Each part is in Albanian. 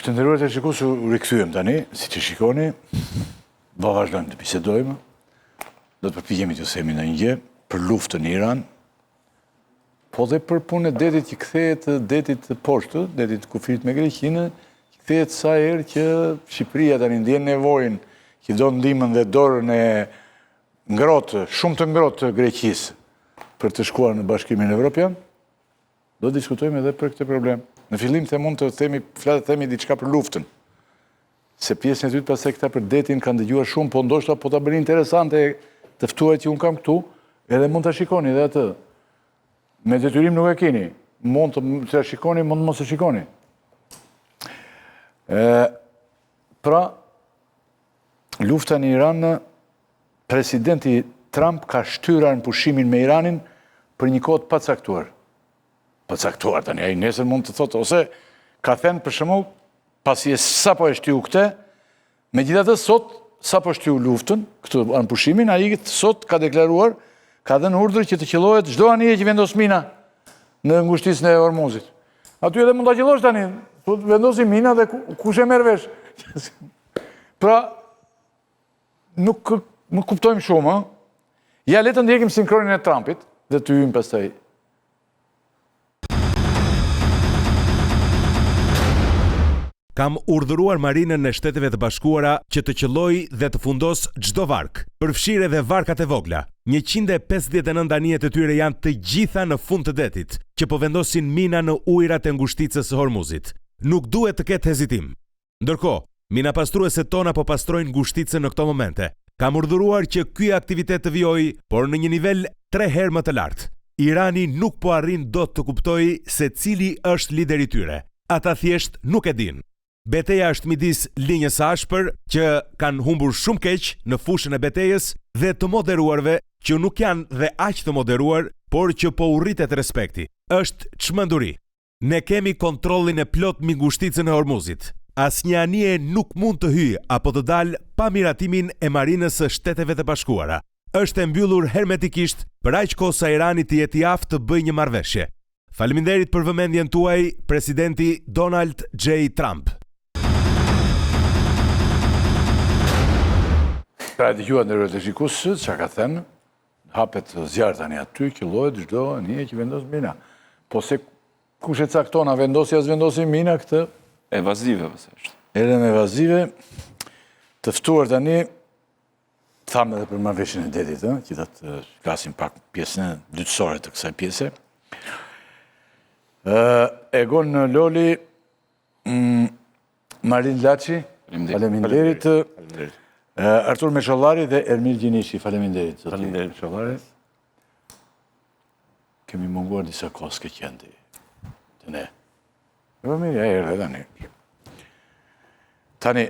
Të nderuar të shikues, u rikthyem tani, siç e shikoni, do vazhdojmë të bisedojmë. Do të përpiqemi të themi ndonjë gjë për luftën në Iran, po dhe për punën e detit që kthehet detit poshtë, detit kufirit me Greqinë, që kthehet sa herë që Shqipëria tani ndjen nevojën që do ndihmën dhe dorën e ngrohtë, shumë të ngrohtë të Greqisë për të shkuar në Bashkimin Evropian. Do diskutojmë edhe për këtë problem. Në fillim mund të themi diçka për luftën. Se pjesën e dytë pastaj këta për detin kanë dëgjuar shumë, po ndoshta po ta bëni interesante të ftuarit që unë kam këtu, edhe mund ta shikoni edhe atë. Me detyrim nuk e keni. Mund të ta shikoni, mund të mos e shikoni. Pra, lufta në Iran, presidenti Trump ka shtyra në pushimin me Iranin për një kohë të pacaktuar. Pacaktuar tani, ai nesër mund të thotë, ose ka thënë për shembull, pasi sapo e shtyu këtë, megjithatë sot sapo shtyu luftën, këtë anë pushimin, ai sot ka deklaruar, ka dhënë urdhër që të qellohet çdo anije që vendos mina në ngushticën e Hormuzit. Aty edhe mund ta qellosh tani, thotë vendosi mina dhe kush e merr vesh. Pra, nuk kuptojmë shumë, Ja, le të ndjekim sinkronin e Trumpit dhe të hyjmë pastaj. Kam urdhëruar Marinën e Shteteve të Bashkuara që të qellojë dhe të fundos çdo vark, përfshirë edhe varkat e vogla. 159 anije të tyre janë të gjitha në fund të detit, që po vendosin mina në ujërat e ngushticës së Hormuzit. Nuk duhet të ketë hezitim. Ndërkohë, minapastruese tona po pastrojnë ngushticën në këto momente. Kam urdhëruar që ky aktivitet të vijojë, por në një nivel 3 herë më të lartë. Irani nuk po arrin dot të kuptojë se cili është lideri i tyre. Ata thjesht nuk e dinë. Betejë është midis linjës së ashpër, që kanë humbur shumë keq në fushën e betejës, dhe të moderuarve, që nuk janë dhe aq të moderuar, por që po urritet respekti. Është çmenduri. Ne kemi kontrollin e plot mbi ngushticën e Hormuzit. Asnjë anije nuk mund të hyjë apo të dalë pa miratimin e Marinës së Shteteve të Bashkuara. Është e mbyllur hermetikisht për aq kohë sa Irani të jetë i aftë të bëjë një marrëveshje. Faleminderit për vëmendjen tuaj, presidenti Donald J. Trump. Pra e dëgjuat ndërkohë të shikues çka ka thënë, hapet zjarr tani aty, qellohet çdo anije që vendos mina. Po se kush e cakton a vendosi as vendosi mina këtë? Evazive pastaj është. Edhe me evazive, të ftuar tani, thamë edhe për marrëveshjen e detit, që ta të flasim pak pjesën dytësore të kësaj pjese. Egon Loli, Marin Laçi, faleminderit. Artur Meshollari dhe Ermir Gjinishi, faleminderit. Faleminderit Meshollari. Kemi munguar disa kohë s'ke qenë të ne. Po mirë, ja erdhe tani. Tani,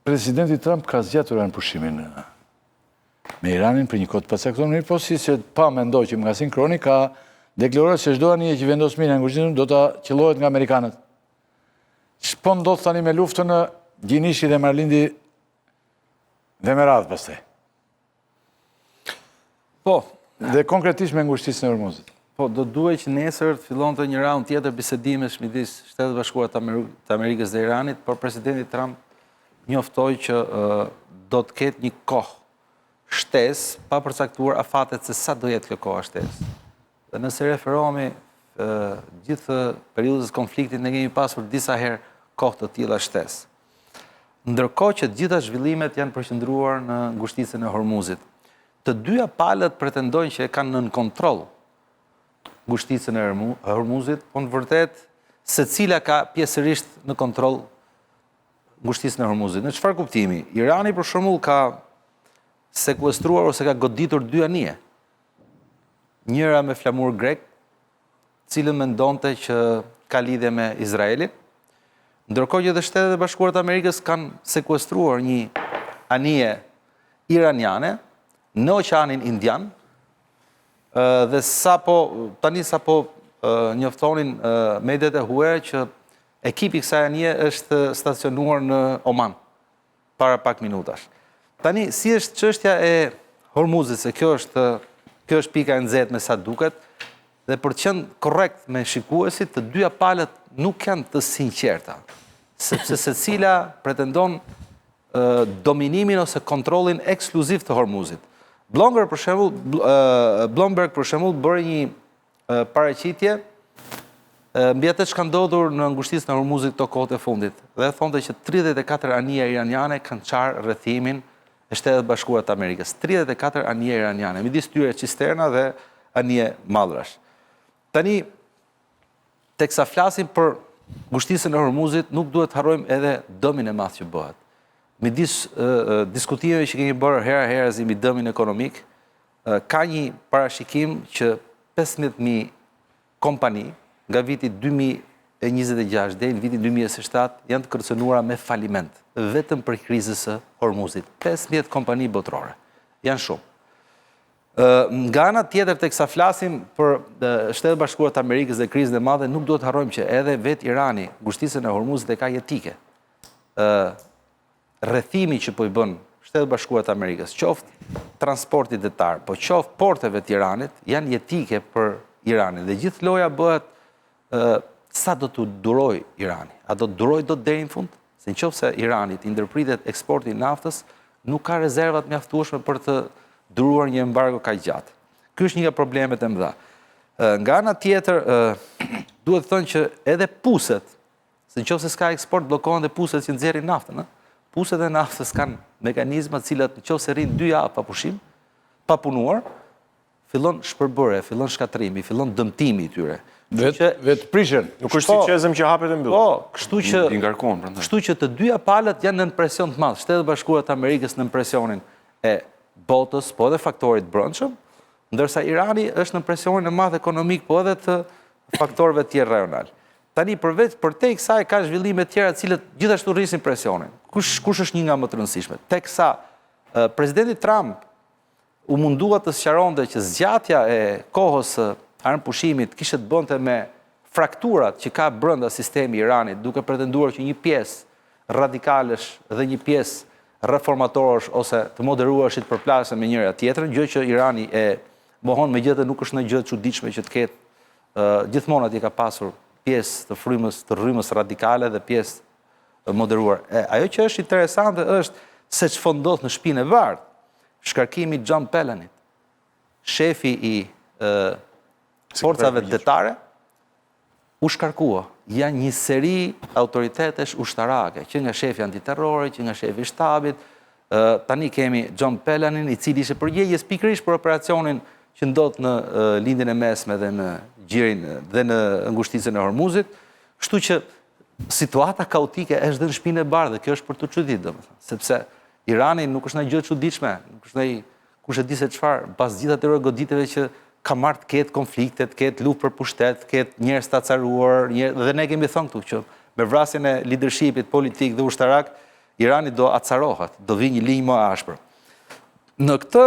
presidenti Trump ka zgjatur anë pushimin me Iranin për një kohë të pacaktuar, po si se pa mendoj që nga sinkroni ka deklaruar se çdo anije që vendos mina në ngushticën do ta qellohet nga amerikanët. Ç'po ndodh tani me luftën Gjinishi dhe Marlindi dhe me radhë pastaj? Po. Dhe konkretisht me ngushticën e Hormuzit. Po, do duhet që nesër të fillonte një raund tjetër bisedimesh midis Shtetet Bashkuara të Amerikës dhe Iranit, por presidenti Trump njoftoi që do të ketë një kohë shtesë pa përcaktuar afatet se sa do jetë kjo kohë shtesë. Dhe nëse referohemi gjithë periudhës konfliktit, ne kemi pasur disa herë kohë të tilla shtesë. Ndërkohë që të gjitha zhvillimet janë përqendruar në ngushticën e Hormuzit. Të dyja palët pretendojnë që e kanë nën kontroll ngushticën e Hormuzit, po në vërtet secila ka pjesërisht në kontroll ngushticën e Hormuzit. Në çfarë kuptimi? Irani për shembull ka sekuestruar ose ka goditur 2 anije. Njëra me flamur grek, cilën mendonte që ka lidhje me Izraelin, ndërkohë që dhe Shtetet e Bashkuara të Amerikës kanë sekuestruar një anije iraniane në Oqeanin Indian, dhe tani sapo njoftonin mediat e huaja që ekipi i kësaj anije është stacionuar në Oman para pak minutash. Tani si është çështja e Hormuzit, se kjo është pika e nxehtë me sa duket, dhe për të qenë korrekt me shikuesit, të dyja palët nuk janë të sinqerta. sepse secila pretendon dominimin ose kontrollin ekskluziv të Hormuzit. Blomberg për shembull bëri një paraqitje mbi atë që ka ndodhur në ngushtisën e Hormuzit këto kohët e fundit. Dhe thonte që 34 anija iraniane kanë qarë rrethimin e Shtetet Bashkuara të Amerikës. 34 anija iraniane, midis tyre cisterna dhe anije mallrash. Tani, teksa flasim për ngushtisën e Hormuzit, nuk duhet harrojmë edhe dëmin e madh që bëhet. Midis diskutimeve që kemi bërë hera mbi dëmin ekonomik, ka një parashikim që 15.000 kompani nga viti 2026 deri në vitin 2027 janë të kërcënuara me faliment, vetëm për krizës së Hormuzit. 15 kompani botërore. Janë shumë. Nga ana tjetër, teksa flasim për Shtetet Bashkuara të Amerikës dhe krizën e madhe, nuk duhet harrojmë që edhe vet Irani ngushtisën e Hormuzit e ka jetike. Rrethimi që po i bën Shtetet Bashkuara të Amerikës, qoftë transporti detar, po qoftë porteve të Iranit, janë jetike për Iranin. Dhe gjithë loja bëhet sa do të duroj Irani. A do të duroj deri në fund? Se nëse Iranit i ndërpritet eksporti i naftës, nuk ka rezervat mjaftueshme për të duruar një embargo kaq gjatë. Ky është një nga problemet e mëdha. Nga ana tjetër, duhet thënë që edhe puset, se nëse s'ka eksport, bllokohen dhe puset që nxjerrin naftën, Puset e naftës kanë mekanizma të cilat nëse rrin 2 javë pa pushim, pa punuar, fillon shpërbërje, fillon shkatrimi, fillon dëmtimi i tyre. Vetë prishen. Nuk është si qezëm që hapet e mbyll. Po, kështu që të dyja palët janë në presion të madh. Shtetet Bashkuara të Amerikës në presionin e botës, po edhe faktorit brendshëm, ndërsa Irani është në presionin e madh ekonomik, po edhe të faktorëve të tjerë rajonal. Tani përtej kësaj ka zhvillime të tjera të cilët gjithashtu rrisin presionin. Kush është një nga më të rëndësishme? Teksa presidenti Trump u mundua të sqaronte që zgjatja e kohës së armëpushimit kishte të bënte me frakturat që ka brenda sistemi i Iranit, duke pretenduar që një pjesë radikalesh dhe një pjesë reformatorësh ose të moderuarshit përplasen me njëra tjetrën, gjë që Irani e mohon, megjithatë nuk është në gjë e çuditshme që të ketë gjithmonë atje ka pasur pjesë të rrymës radikale dhe pjesë moderuar. Ajo që është interesante është se ç'po ndodh në shtëpinë e bardhë. Shkarkimi i John Pellanit, shefi i forcave detare, u shkarkua. Janë një seri autoritetesh ushtarake, që nga shefi antiterrori, që nga shefi i shtabit. Tani kemi John Pellanin, i cili ishte përgjegjës pikërisht për operacionin që ndodh në lindjen e mesme dhe në gjirin dhe në ngushticën e Hormuzit. Kështu që situata kaotike është dhe në shtëpinë e bardhë, dhe kjo është për të çuditë, domethënë, sepse Irani nuk është ndonjë gjë e çuditshme, nuk është ndonjë kush e di se çfarë, pas gjithë atyre goditjeve që ka marrë të ketë konflikte, të ketë luftë për pushtet, të ketë njerëz të acaruar, dhe ne kemi thënë këtu që me vrasjen e leadershipit politik dhe ushtarak, Irani do acarohet, do vi një linjë më ashpër. Në këto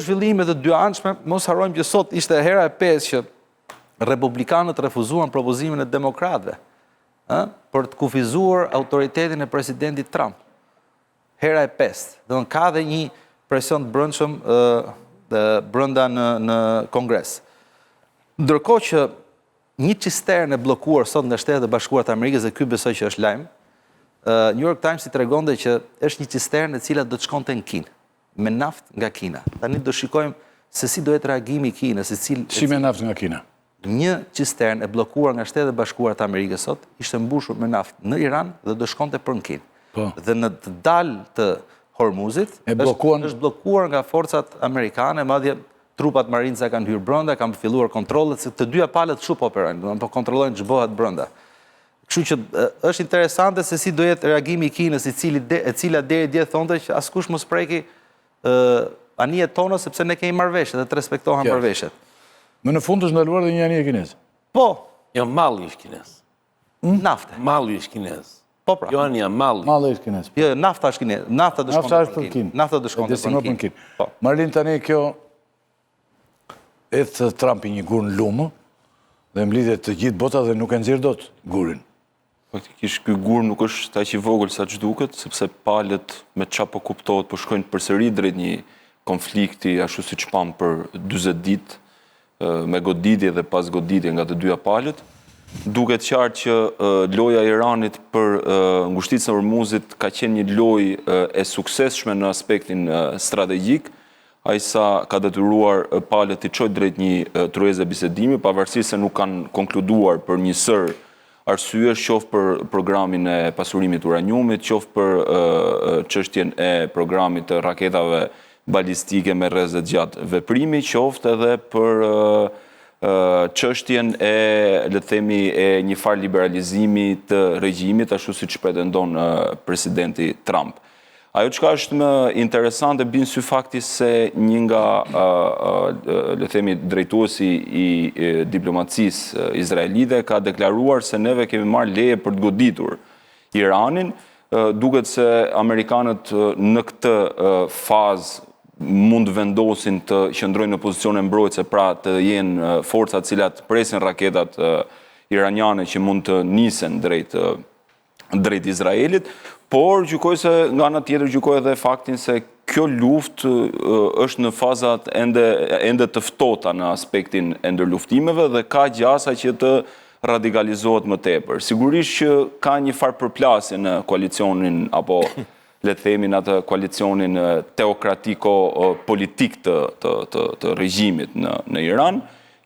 zhvillime të dyanshme, mos harrojmë që sot ishte hera e 5 që republikanët refuzuan propozimin e demokratëve për të kufizuar autoritetin e presidentit Trump. Hera e 5. Domethënë ka dhe një presion të brendshëm brenda në Kongres. Ndërkohë që një cistern e bllokuar sot nga Shtetet e Bashkuara të Amerikës, dhe ky besoj që është lajm, New York Times i tregonte që është një cistern e cila do të shkonte në Kinë me naftë nga Kina. Tani do shikojmë se si do jetë reagimi i Kinës, si me naftë nga Kina. Një cistern e bllokuar nga Shtetet e Bashkuara të Amerikës sot ishte mbushur me naftë në Iran dhe do shkonte për në Kinë. Dhe në të dalë të Hormuzit është bllokuar nga forcat amerikane, madje trupat marinca kanë hyrë brenda, kanë filluar kontrollet, se të dyja palët kështu po operojnë, po kontrollojnë ç'bëhet brenda. Kështu që është interesante se si do jetë reagimi i Kinës, e cila deri dje thonte që askush mos preki anijet tona sepse ne kemi marrëveshje dhe të respektohen marrëveshjet. Më në fund është ndaluar dhe një anije kineze. Po. Jo, malli është kinez. Nafte. Malli është kinez. Po pra. Jo, anja, malli. Malli është kinez. Jo, nafta është kinez. Nafta do shkonte për Kinë. Nafta do shkonte për Kinë. Po. Marlin, tani kjo eth Trumpi një gur në lumë dhe mblidhet të gjithë bota dhe nuk e nxjerr dot gurin. Faktikisht ky gur nuk është aq i vogël sa ç'duket, sepse palët me çapo kuptohet po shkojnë përsëri drejt një konflikti ashtu siç pam për 40 ditë me goditje dhe pas goditje nga të dyja palët. Duket qartë që loja e Iranit për ngushticën e Hormuzit ka qenë një lojë e suksesshme në aspektin strategjik, ai sa ka detyruar palët të çojë drejt një tryeze bisedimi, pavarësisht se nuk kanë konkluduar për një sër arsyesh, qoftë për programin e pasurimit uraniumit, qoftë për çështjen e programit të raketave balistike me rrezet gjatë veprimi, qoftë edhe për çështjen e, le të themi, e një farë liberalizimi të regjimit, ashtu siç pretendon presidenti Trump. Ajo çka është më interesante bën sy fakti se një nga, le të themi, drejtuesi i diplomacisë izraelite ka deklaruar se neve kemi marrë leje për të goditur Iranin. Duket se amerikanët në këtë fazë mund vendosin të qëndrojnë në pozicione mbrojtëse, pra të jenë forcat cilat presin raketat iraniane që mund të nisen drejt Izraelit, por gjykoj se nga ana tjetër gjykoj edhe faktin se kjo luftë është në fazat ende të ftohta në aspektin e ndërluftimeve dhe ka gjasa që të radikalizohet më tepër. Sigurisht që ka një farë përplasje në koalicionin apo le të themi në atë koalicionin teokratiko-politik të regjimit në Iran.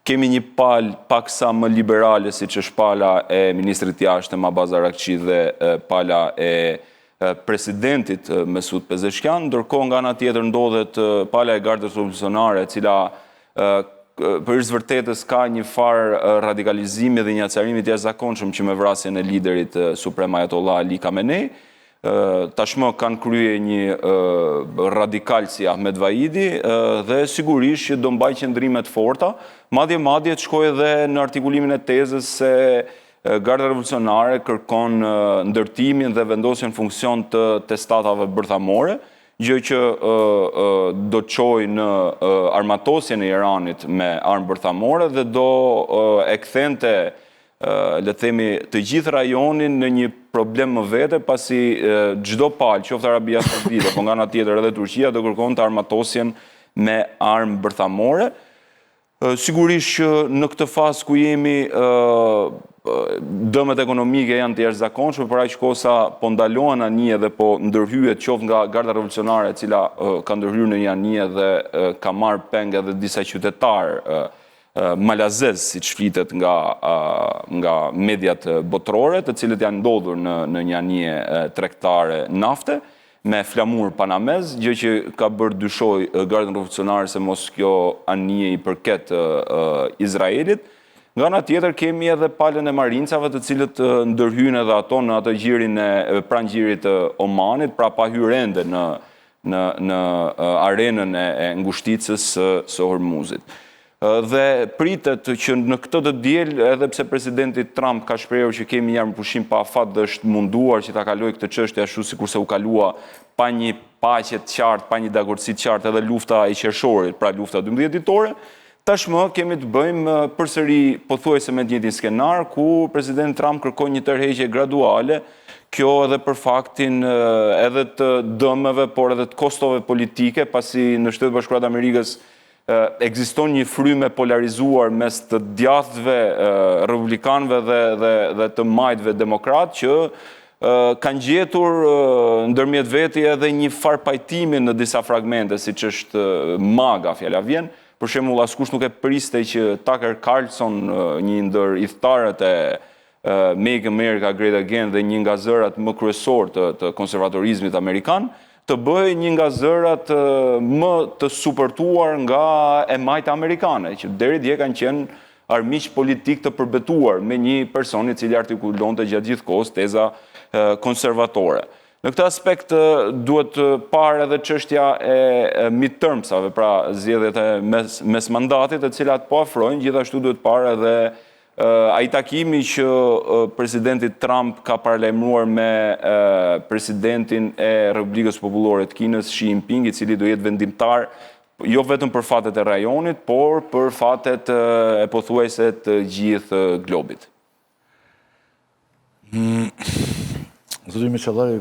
Kemi një palë paksa më liberale, siç është pala e ministrit jashtëm Abbas Araghchi dhe pala e presidentit Mesut Pezeshkian, ndërkohë nga ana tjetër ndodhet pala e Gardës Revolucionare, e cila për vërtetës ka një farë radikalizimi dhe një acarimi të jashtëzakonshëm që me vrasjen e liderit suprem Ayatollah Ali Khamenei. Tashmë kanë krye një radikal si Ahmed Vahidi dhe sigurisht që do mbaj qëndrime të forta, madje të shkoj edhe në artikulimin e tezës se Garda Revolucionare kërkon ndërtimin dhe vendosjen funksion të testatave bërthamore, gjë që do çojë në armatosjen e Iranit me armë bërthamore dhe do e kthente, le të themi, të gjithë rajonin në një problem më vete, pasi çdo palë, qoftë Arabia Saudite, po nga ana tjetër edhe Turqia, do kërkon të armatosjen me armë bërthamore. Sigurisht që në këtë fazë ku jemi, dëmet ekonomike janë të jashtëzakonshme, për aq kohë sa po ndalohen anije dhe po ndërhyet qoftë nga Garda Revolucionare, e cila ka ndërhyrë në një anije dhe ka marrë peng edhe disa qytetarë malazez, siç flitet nga mediat botërore, të cilët janë ndodhur në një anije tregtare nafte me flamur panamez, gjë që ka bërë dyshoj Gardën Revolucionare se mos kjo anije i përket Izraelit. Nga ana tjetër kemi edhe palën e marincave, të cilët ndërhyjnë edhe ato në atë gjirin e pranë gjirit të Omanit, pra pa hyrë ende në arenën e ngushticës së Hormuzit. Dhe pritet që në këtë të diel, edhe pse presidenti Trump ka shprehur që kemi një armëpushim pa afat dhe është munduar që ta kalojë këtë çështje ashtu sikurse u kalua pa një paqe të qartë, pa një dakordsi të qartë edhe lufta e qershorit, pra lufta 12 ditore, tashmë kemi të bëjmë përsëri pothuajse me të njëjtin skenar ku presidenti Trump kërkon një tërheqje graduale, kjo edhe për faktin edhe të dëmeve, por edhe të kostove politike, pasi në Shtetet Bashkuara të Amerikës ekziston një frymë polarizuar mes të djathtëve republikanëve dhe të majtëve demokrat që kanë gjetur ndërmjet veti edhe një farë pajtimi në disa fragmente, siç është MAGA, fjala vjen. Për shembull, askush nuk e priste që Tucker Carlson, një ndër idhëtarët e Make America Great Again dhe një nga zërat më kryesor të konservatorizmit amerikan, të bëjë një nga zërat më të supërtuar nga e majtë amerikane, që deri dje kanë qenë armiq politik të përbetuar me një person i cili artikulonte gjatë gjithë kohës teza konservatore. Në këtë aspekt duhet parë edhe çështja e midtermsave, pra zgjedhjet e mes mandatit, të cilat po afrojnë, gjithashtu duhet parë edhe ai takimi që presidenti Trump ka paralajmëruar me presidentin e Republikës Popullore të Kinës, Xi Jinping, i cili do jetë vendimtar jo vetëm për fatet e rajonit, por për fatet e pothuajse të gjithë globit. Zoti Meçallari,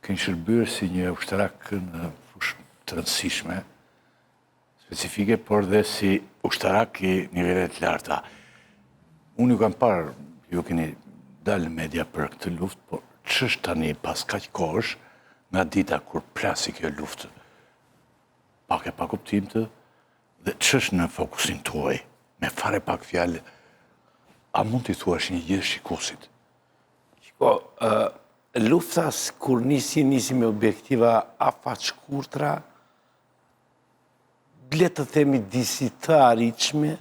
keni shërbyer si një ushtarak në fushë të rëndësishme, specifike, por dhe si ushtarak i nivelet larta. Unë ju kam parë, ju keni dalë në media për këtë luftë, por ç'është tani pas kaq kohësh nga dita kur plasi kjo luftë? Pak e pa kuptim të, dhe ç'është në fokusin tuaj, me fare pak fjalë, a mund t'i thuash një gjë shikuesit? Shiko, lufta kur nisi me objektiva afat shkurtra, le të themi disi të arritshme,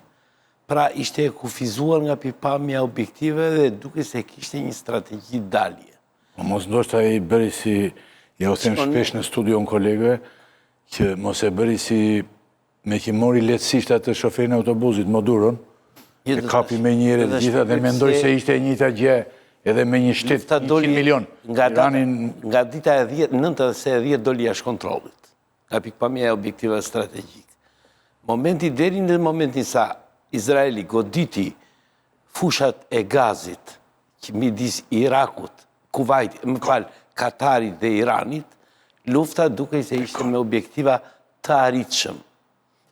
pra ishte e kufizuar nga pikpamja objektive dhe duke se kishte një strategji dalje. Mos ndoshta i bëri si, ja u them shpesh në studion kolegëve, që mos e bëri si me që mori lehtësisht atë shoferin e autobusit, Moduron, e kapi me njëre të gjitha dhe mendoj se ishte e njëjta gjë edhe me një shtet 100 milion. Nga dita e 10, 9 se e 10 doli jashtë kontrollit, nga pikpamja e objektive strategjike. Momenti deri në momentin sa Izraeli goditi fushat e gazit që midis Irakut, Kuvajt, Katarit dhe Iranit, lufta duke se ishte me objektiva të arritshëm.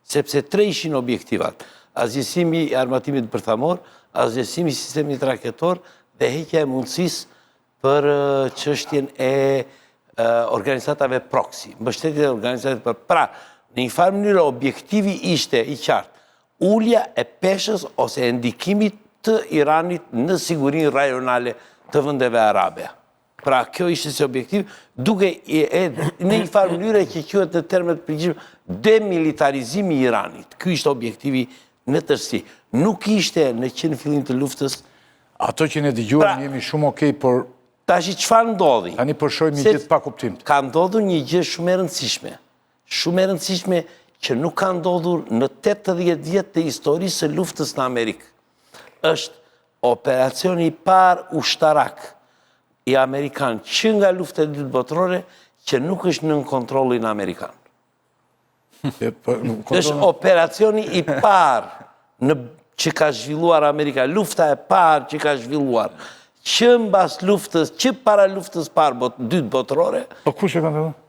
Sepse 3 ishin objektivat: azgjësimi i armatimit bërthamor, azgjësimi i sistemit raketor dhe heqja e mundësisë për çështjen e organizatave proxy, mbështetje e organizatave për pra. Në një farë mënyrë objektivi ishte i qartë ulja e peshës ose e ndikimit të Iranit në sigurinë rajonale të vendeve arabe. Pra kjo ishte si objektiv, duke në një farë mënyrë që quhet në termet të përgjithshëm demilitarizimi i Iranit. Ky ishte objektivi në tërësi. Nuk ishte që në fillim të luftës. Ato që ne dëgjuam jemi shumë okej, por tash çfarë ndodhi? Tani po shohim një gjë të pakuptim. Ka ndodhur një gjë shumë e rëndësishme. Shumë e rëndësishme që nuk ka ndodhur në 80 vjet të historisë së luftës në Amerikë. Është operacioni i parë ushtarak i Amerikan që nga lufta e dytë botërore që nuk është nën kontrollin amerikan. Është operacioni i parë që ka zhvilluar Amerika, lufta e parë që ka zhvilluar, që mbas luftës, që para luftës parë dytë botërore. Po kush e ka ndodhur?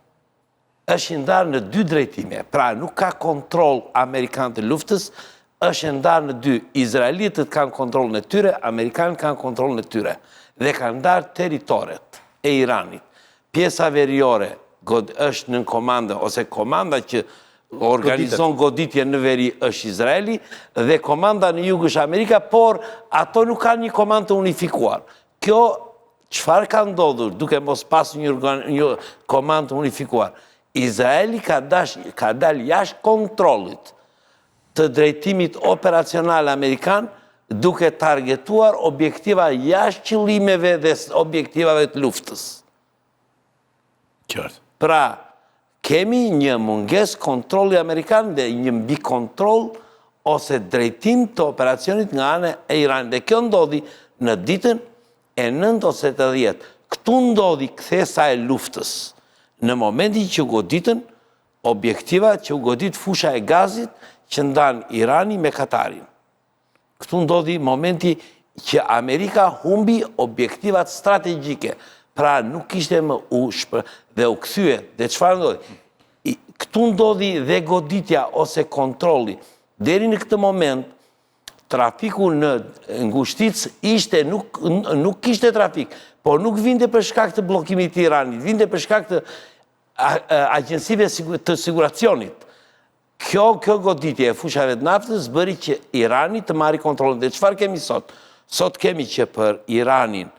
Është ndarë në 2 drejtime. Pra nuk ka kontroll amerikan të luftës, është ndarë në 2. Izraelitët kanë kontrollin e tyre, amerikanët kanë kontrollin e tyre. Dhe kanë ndarë territoret e Iranit. Pjesa veriore është në komanda, ose komanda që organizon goditje në veri është Izraeli, dhe komanda në jug është Amerika, por ato nuk kanë një komandë të unifikuar. Kjo, çfarë ka ndodhur, duke mos pasur një komandë të unifikuar? Izraeli ka dalë jashtë kontrollit të drejtimit operacional amerikan duke targetuar objektiva jashtë qëllimeve dhe objektivave të luftës. Qartë. Pra, kemi një mungesë kontrolli amerikan dhe një mbi kontroll ose drejtim të operacionit nga ana e Iranit. Dhe kjo ndodhi në ditën e 9 ose 10. Këtu ndodhi kthesa e luftës. Në momentin që u goditën objektiva, që u godit fusha e gazit që ndan Irani me Katarin. Këtu ndodhi momenti që Amerika humbi objektivat strategjike. Pra nuk ishte më dhe u kthye. Dhe çfarë ndodhi? Këtu ndodhi dhe goditja ose kontrolli. Deri në këtë moment, trafiku në Ngushtic ishte, nuk kishte trafik, por nuk vinte për shkak të bllokimit të Iranit, vinte për shkak të agjensive të siguracionit. Kjo goditje e fushave të naftës bëri që Irani të marri kontrollin. Dhe çfarë kemi sot? Sot kemi që për Iranin,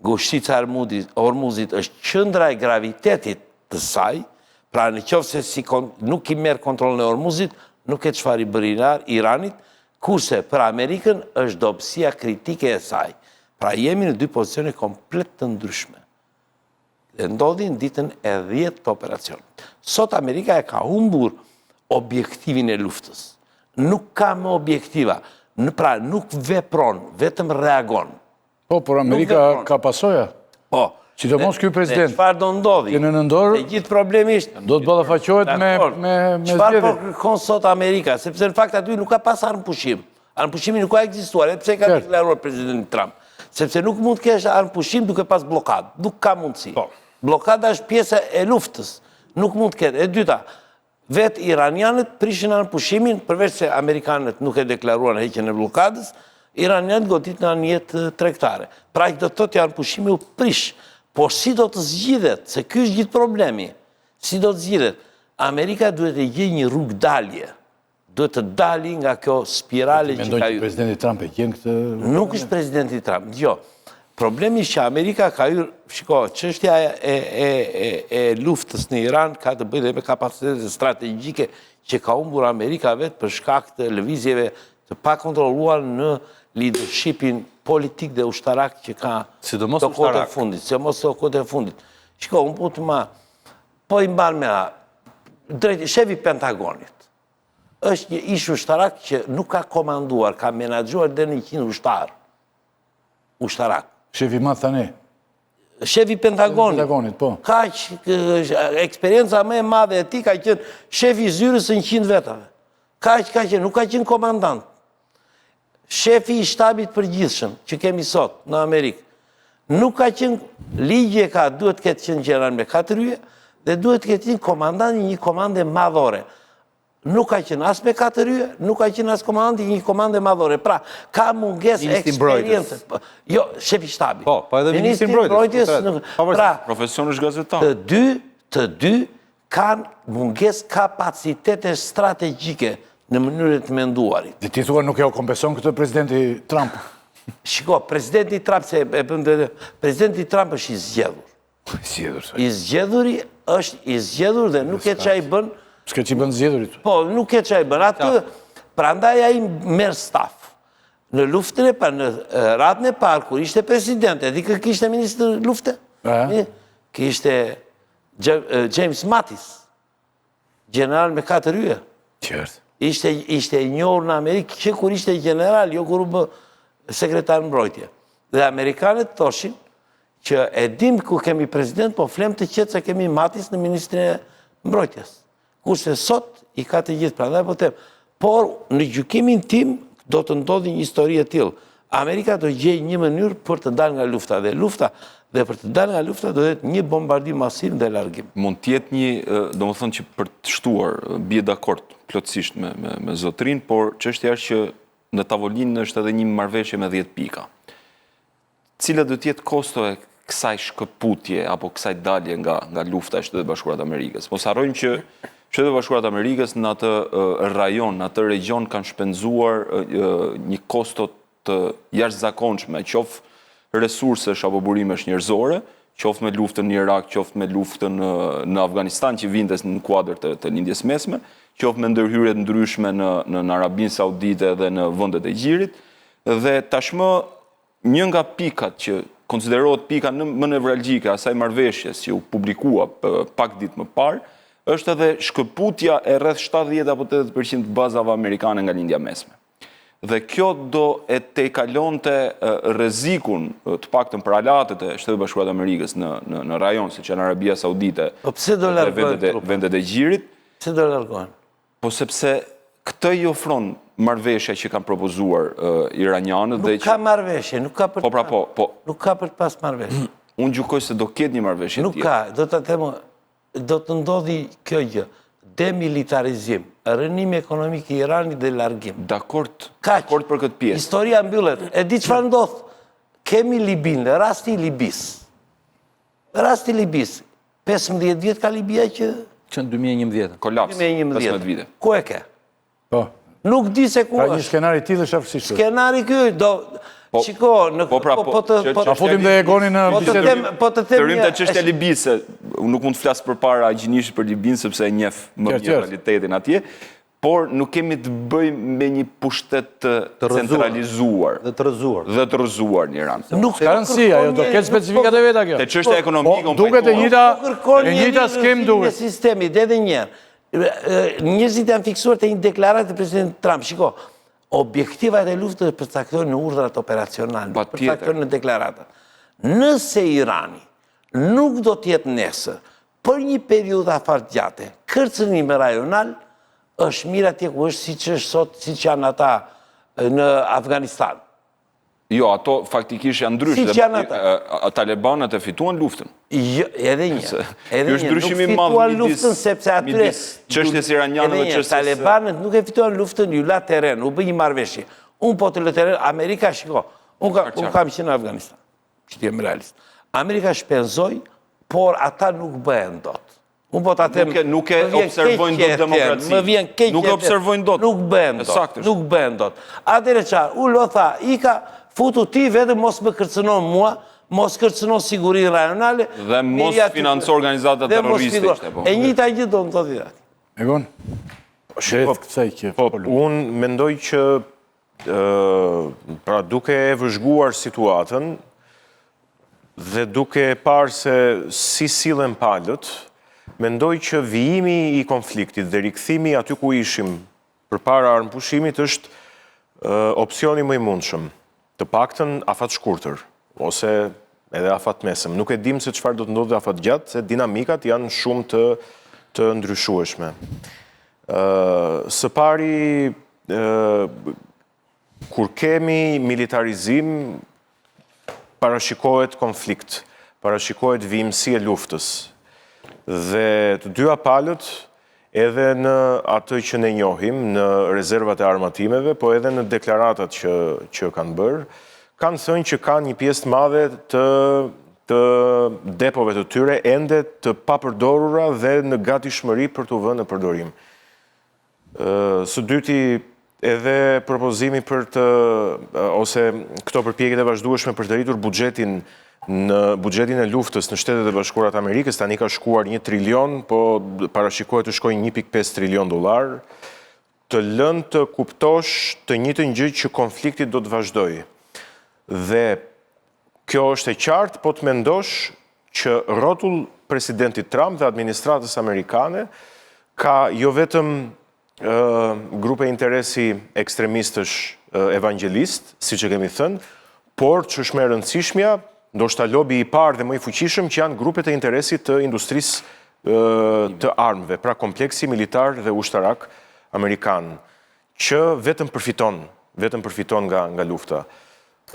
Ngushtica e Ormuzit është qendra e gravitetit të saj, pra në qoftë se nuk i merr kontrollin e Ormuzit, nuk e çfarë i bëri Iranit, kurse për Amerikën është dobësia kritike e saj. Pra jemi në 2 pozicione komplet të ndryshme. Dhe ndodhi në ditën e 10 të operacionit. Sot Amerika e ka humbur objektivin e luftës. Nuk ka më objektiva. Pra nuk vepron, vetëm reagon. Po, por Amerika ka pasoja. Po. Sidomos ky president. Çfarë do ndodhi? Në nëndor, Se gjithë problemi është do të ballafaqohet me çfarë po zgjedhje. kërkon sot Amerika? Sepse në fakt aty nuk ka pas armëpushim. Armëpushimi nuk ka ekzistuar, edhe pse ka deklaruar presidenti Trump. Sepse nuk mund të kesh armëpushim duke pas blokadë. Nuk ka mundësi. Blokada është pjesë e luftës. Nuk mund të ketë. E dyta, vetë iranianët prishin armëpushimin, përveç se amerikanët nuk e deklaruan heqjen e blokadës, Iranianët godit nga një jetë tregtare. Pra do të thotë janë pushime u prish. Por si do të zgjidhet, se ky është gjithë problemi, si do të zgjidhet? Amerika duhet të gjejë një rrugë dalje. Duhet të dali nga kjo spirale që Mendoj ka që hyrë. presidenti Trump e gjen këtë... Nuk është presidenti Trump, jo. Problemi është që Amerika ka hyrë, shiko, çështja e luftës në Iran ka të bëjë dhe me kapacitete strategjike që ka humbur Amerika vetë për shkak të lëvizjeve të pakontrolluar në leadershipin politik dhe ushtarak që ka Sidomos të kohët e ushtarak. fundit. Sidomos të kohët e fundit. Shiko, unë po i mban me drejt shefi Pentagonit. Është një ish ushtarak që nuk ka komanduar, ka menaxhuar deri në 100 ushtarak. Shefi madh tani. Shefi Pentagonit. Pentagonit, po. Ka eksperienca më e madhe e tij ka qenë shefi i zyrës së 100 vetave. Ka qenë, nuk ka qenë komandant. Shefi i shtabit përgjithshëm që kemi sot në Amerikë. Nuk ka qenë ligje ka duhet të ketë qenë gjeneral me 4 yje dhe duhet të ketë qenë komandant një komande madhore. Nuk ka qenë as me 4 yje, nuk ka qenë as komandant një komande madhore. Pra, ka mungesë eksperiencë. Jo, shefi i shtabit. Po edhe ministri i mbrojtjes. Pra, Profesioni është gazetar. të dy kanë mungesë kapacitete strategjike në mënyrë të menduarit. Dhe ti thua nuk e o kompenson këtë presidenti Trump? Shiko, presidenti Trump është i zgjedhur. I zgjedhuri është i zgjedhur dhe nuk e çaj bën. S'ke që i bën zgjedhurit? Po, nuk e çaj bën. Atë, prandaj ai merr staf. Në luftën në ratën e parë, kur ishte president, di kë kishte ministër lufte? Kishte James Mattis, general me 4 yje. Qertë. Ishte i njohur në Amerikë që kur ishte general, jo kur u bë sekretar mbrojtje. Dhe amerikanët thoshin që e dim ku kemi president, po flem të qetë se kemi Mattis në ministrin e mbrojtjes. Kurse sot i ka të gjithë, prandaj po them. Por në gjykimin tim do të ndodhi një histori e tillë. Amerika do gjejë një mënyrë për të dalë nga lufta dhe për të dalë nga lufta do të jetë një bombardim masiv dhe largim. Mund të jetë një, domethënë që për të shtuar, bie dakord plotësisht me zotrin, por çështja është që në tavolinë është edhe një marrëveshje me 10 pika. Cila do të jetë kosto e kësaj shkëputje apo kësaj dalje nga lufta e Shtetet Bashkuara të Amerikës? Mos harrojmë që Shtetet Bashkuara të Amerikës në atë rajon, në atë region kanë shpenzuar një kosto të jashtëzakonshme, qoftë resursesh apo burimesh njerëzore, qoftë me luftën në Irak, qoftë me luftën në Afganistan që vindes në kuadër të lindjes mesme, qoftë me ndërhyrjet ndryshme në Arabinë Saudite dhe në vendet e Gjirit, dhe tashmë një nga pikat që konsiderohet pika më nevralgjike asaj marrëveshjes që u publikua pak ditë më parë, është edhe shkëputja e rreth 70 apo 80% të bazave amerikane nga lindja mesme. Dhe kjo do e tejkalonte rrezikun të paktën për aleatët e Shtetit Bashkuar të Amerikës në rajon, siç janë Arabia Saudite dhe vendet e Gjirit. Pse do largohen? Po sepse këtë i ofron marrëveshja që kanë propozuar iranianët. Nuk ka marrëveshje, nuk ka për të Nuk ka për të pas marrëveshje. Unë gjykoj se do ketë një marrëveshje tjetër. Nuk ka, do të ndodhi kjo gjë, demilitarizim, rënimi ekonomik i Iranit dhe largim. Dakord për këtë pjesë. Historia mbyllet. E di çfarë ndodh? Kemi Libin, rasti i Libis. Rasti i Libis. 15 vjet ka Libia që në 2011. Kolaps, 15 vite. Ku e ke? Po. Nuk di se ku Pra një është. skenari tillë është aftësisht. Skenari ky do shiko, Ta futim dhe Egonin në bisedë. Të rrim të çështja e Libisë, unë nuk mund të flas përpara gjinishit për Libinë sepse e njeh më mirë realitetin atje, por nuk kemi të bëjmë me një pushtet të centralizuar dhe të rrëzuar në Iran. Nuk ka rëndësi, ajo do ketë specifikat e veta kjo. Te çështja ekonomike duket e njëjta skem duket. Sistemi, dhe edhe një herë. Njerëzit janë fiksuar te një deklaratë të presidentit Trump. Shiko, objektivat e luftës përcaktojnë në urdhrat operacionale, përcaktojnë në deklaratat. Nëse Irani nuk do të jetë nesër për një periudhë afatgjate, kërcënim rajonal, është mirë atje ku është siç është sot, siç janë ata në Afganistan. Jo, ato faktikisht janë ndryshe. Siç janë ata. Talibanët e fituan luftën. Jo, edhe një. Ky është ndryshimi i madh midis çështjes iraniane dhe çështjes. Talibanët nuk e fituan luftën, ju la terren, u bë një marrëveshje. Unë po të letërër, Amerika shiko, unë kam qenë në Afganistan, që t'jem realist. Amerika shpenzoj, por ata nuk bëhen dot. Unë po të atem... Nuk e observojnë dot demokraci. Më vjen keq Nuk e observojnë dot. Nuk bëhen dot. Nuk bëhen dot. Atere qarë, u lo tha, ika, futu ti vetëm mos më kërcënon mua, mos kërcënon sigurinë rajonale. Dhe mos financë organizatat terroriste. E njëta gjithë do në të dhirat. Egon? Shret kësaj që... Unë mendoj që pra duke e vëzhguar situatën dhe duke parë se si sillen palët, mendoj që vijimi i konfliktit dhe rikthimi aty ku ishim përpara armëpushimit është opsioni më i mundshëm, të paktën afat shkurtër ose edhe afat mesëm. Nuk e dim se çfarë do të ndodhë afat gjatë, se dinamikat janë shumë të ndryshueshme. Së pari, kur kemi militarizim, parashikohet konflikt, parashikohet vimësi e luftës. Dhe të dyja palët, edhe në atë që ne njohim, në rezervat e armatimeve, po edhe në deklaratat që kanë bërë, kanë thënë që kanë një pjesë të madhe të depove të tyre ende të papërdorura dhe në gatishmëri për të vënë në përdorim. Së dyti, edhe propozimi për të, ose këto përpjekjet e vazhdueshme për të rritur buxhetin në buxhetin e luftës në Shtetet e Bashkuara të Amerikës, tani ka shkuar 1 trilion, po parashikohet të shkojë 1.5 trilion dollar, të lënë të kuptosh të njëjtën gjë që konflikti do të vazhdojë. Dhe kjo është e qartë, po të mendosh që rrotull presidentit Trump dhe administratës amerikane ka jo vetëm grupe interesi ekstremistësh evangelist, si që kemi thënë, por që është më e rëndësishmja, ndoshta lobi i parë dhe më i fuqishëm që janë grupet e interesit të industrisë të armëve, pra kompleksi militar dhe ushtarak amerikan, që vetëm përfiton nga lufta.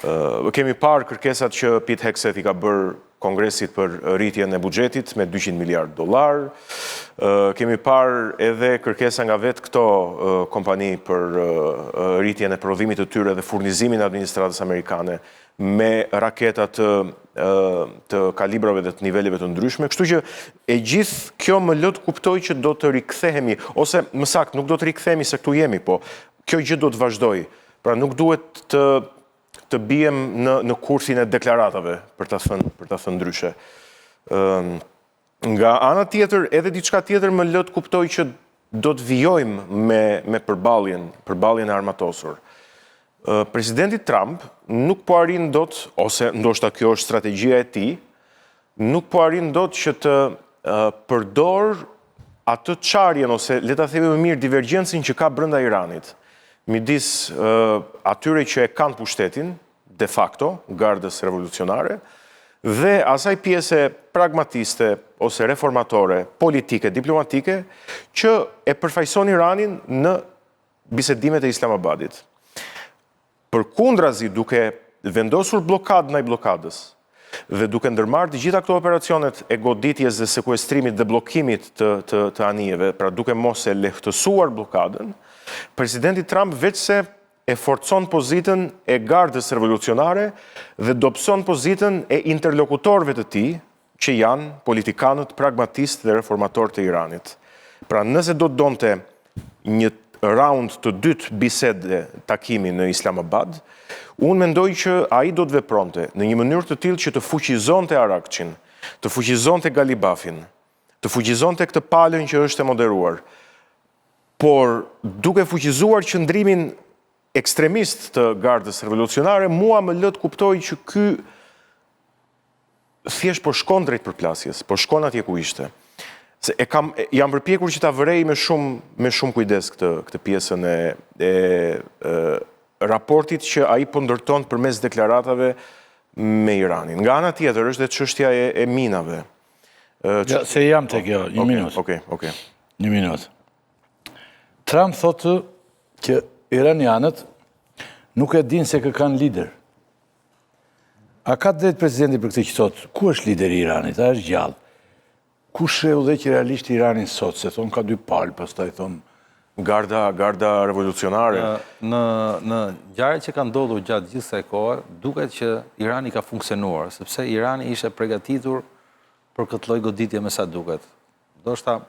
Kemi parë kërkesat që Pete Hegseth i ka bërë Kongresit për rritjen e buxhetit me 200 miliard dollar. Kemi parë edhe kërkesa nga vetë këto kompani për rritjen e prodhimit të tyre dhe furnizimin e administratës amerikane me raketat të kalibrave dhe të niveleve të ndryshme. Kështu që e gjithë kjo më lë të kuptoj që do të rikthehemi, ose më saktë nuk do të rikthehemi se këtu jemi, po kjo gjë do të vazhdoj. Pra nuk duhet të bijem në kursin e deklaratave, për të thënë ndryshe. Nga ana tjetër, edhe diçka tjetër më lë të kuptoj që do të vijojmë me përballjen e armatosur. Presidenti Trump nuk po arrin dot, ose ndoshta kjo është strategjia e tij, nuk po arrin dot që të përdor atë çarjen ose le ta themi më mirë divergjencën që ka brenda Iranit, midis atyre që e kanë pushtetin, de facto, gardës revolucionare, dhe asaj pjese pragmatiste ose reformatore, politike, diplomatike, që e përfaqëson Iranin në bisedimet e Islamabadit. Përkundrazi, duke vendosur blokadë ndaj blokadës dhe duke ndërmarrë të gjitha këto operacionet e goditjes dhe sekuestrimit dhe bllokimit të anijeve, pra duke mos e lehtësuar blokadën, presidenti Trump veç se e forcon pozitën e gardës revolucionare dhe dobëson pozitën e interlokutorëve të tij, që janë politikanët pragmatistë dhe reformatorë të Iranit. Pra nëse do të donte një raund të dytë bisede takimi në Islamabad, unë mendoj që ai do të vepronte në një mënyrë të tillë që të fuqizonte Arakçin, të fuqizonte Galibafin, të fuqizonte këtë palën që është e moderuar. Por duke fuqizuar qëndrimin ekstremist të gardës revolucionare, mua më lë të kuptoj që ky thjesht po shkon drejt përplasjes, po shkon atje ku ishte. Se jam përpjekur që ta vërej me shumë kujdes këtë pjesën e raportit që ai po ndërton përmes deklaratave me Iranin. Nga ana tjetër është dhe çështja e minave. Se jam tek kjo, një minutë. Okej. Një minutë. Trump thotë që iranianët nuk e dinë se kë kanë lider. A ka drejt presidenti për këtë që thotë, ku është lideri i Iranit? A është gjallë? Ku sheu dhe që realisht Iranin sot? Se thonë ka 2 palë, pastaj thonë garda revolucionare. Në ngjarjet që kanë ndodhur gjatë gjithë kësaj kohe, duket që Irani ka funksionuar, sepse Irani ishte përgatitur për këtë lloj goditje me sa duket. Ndoshta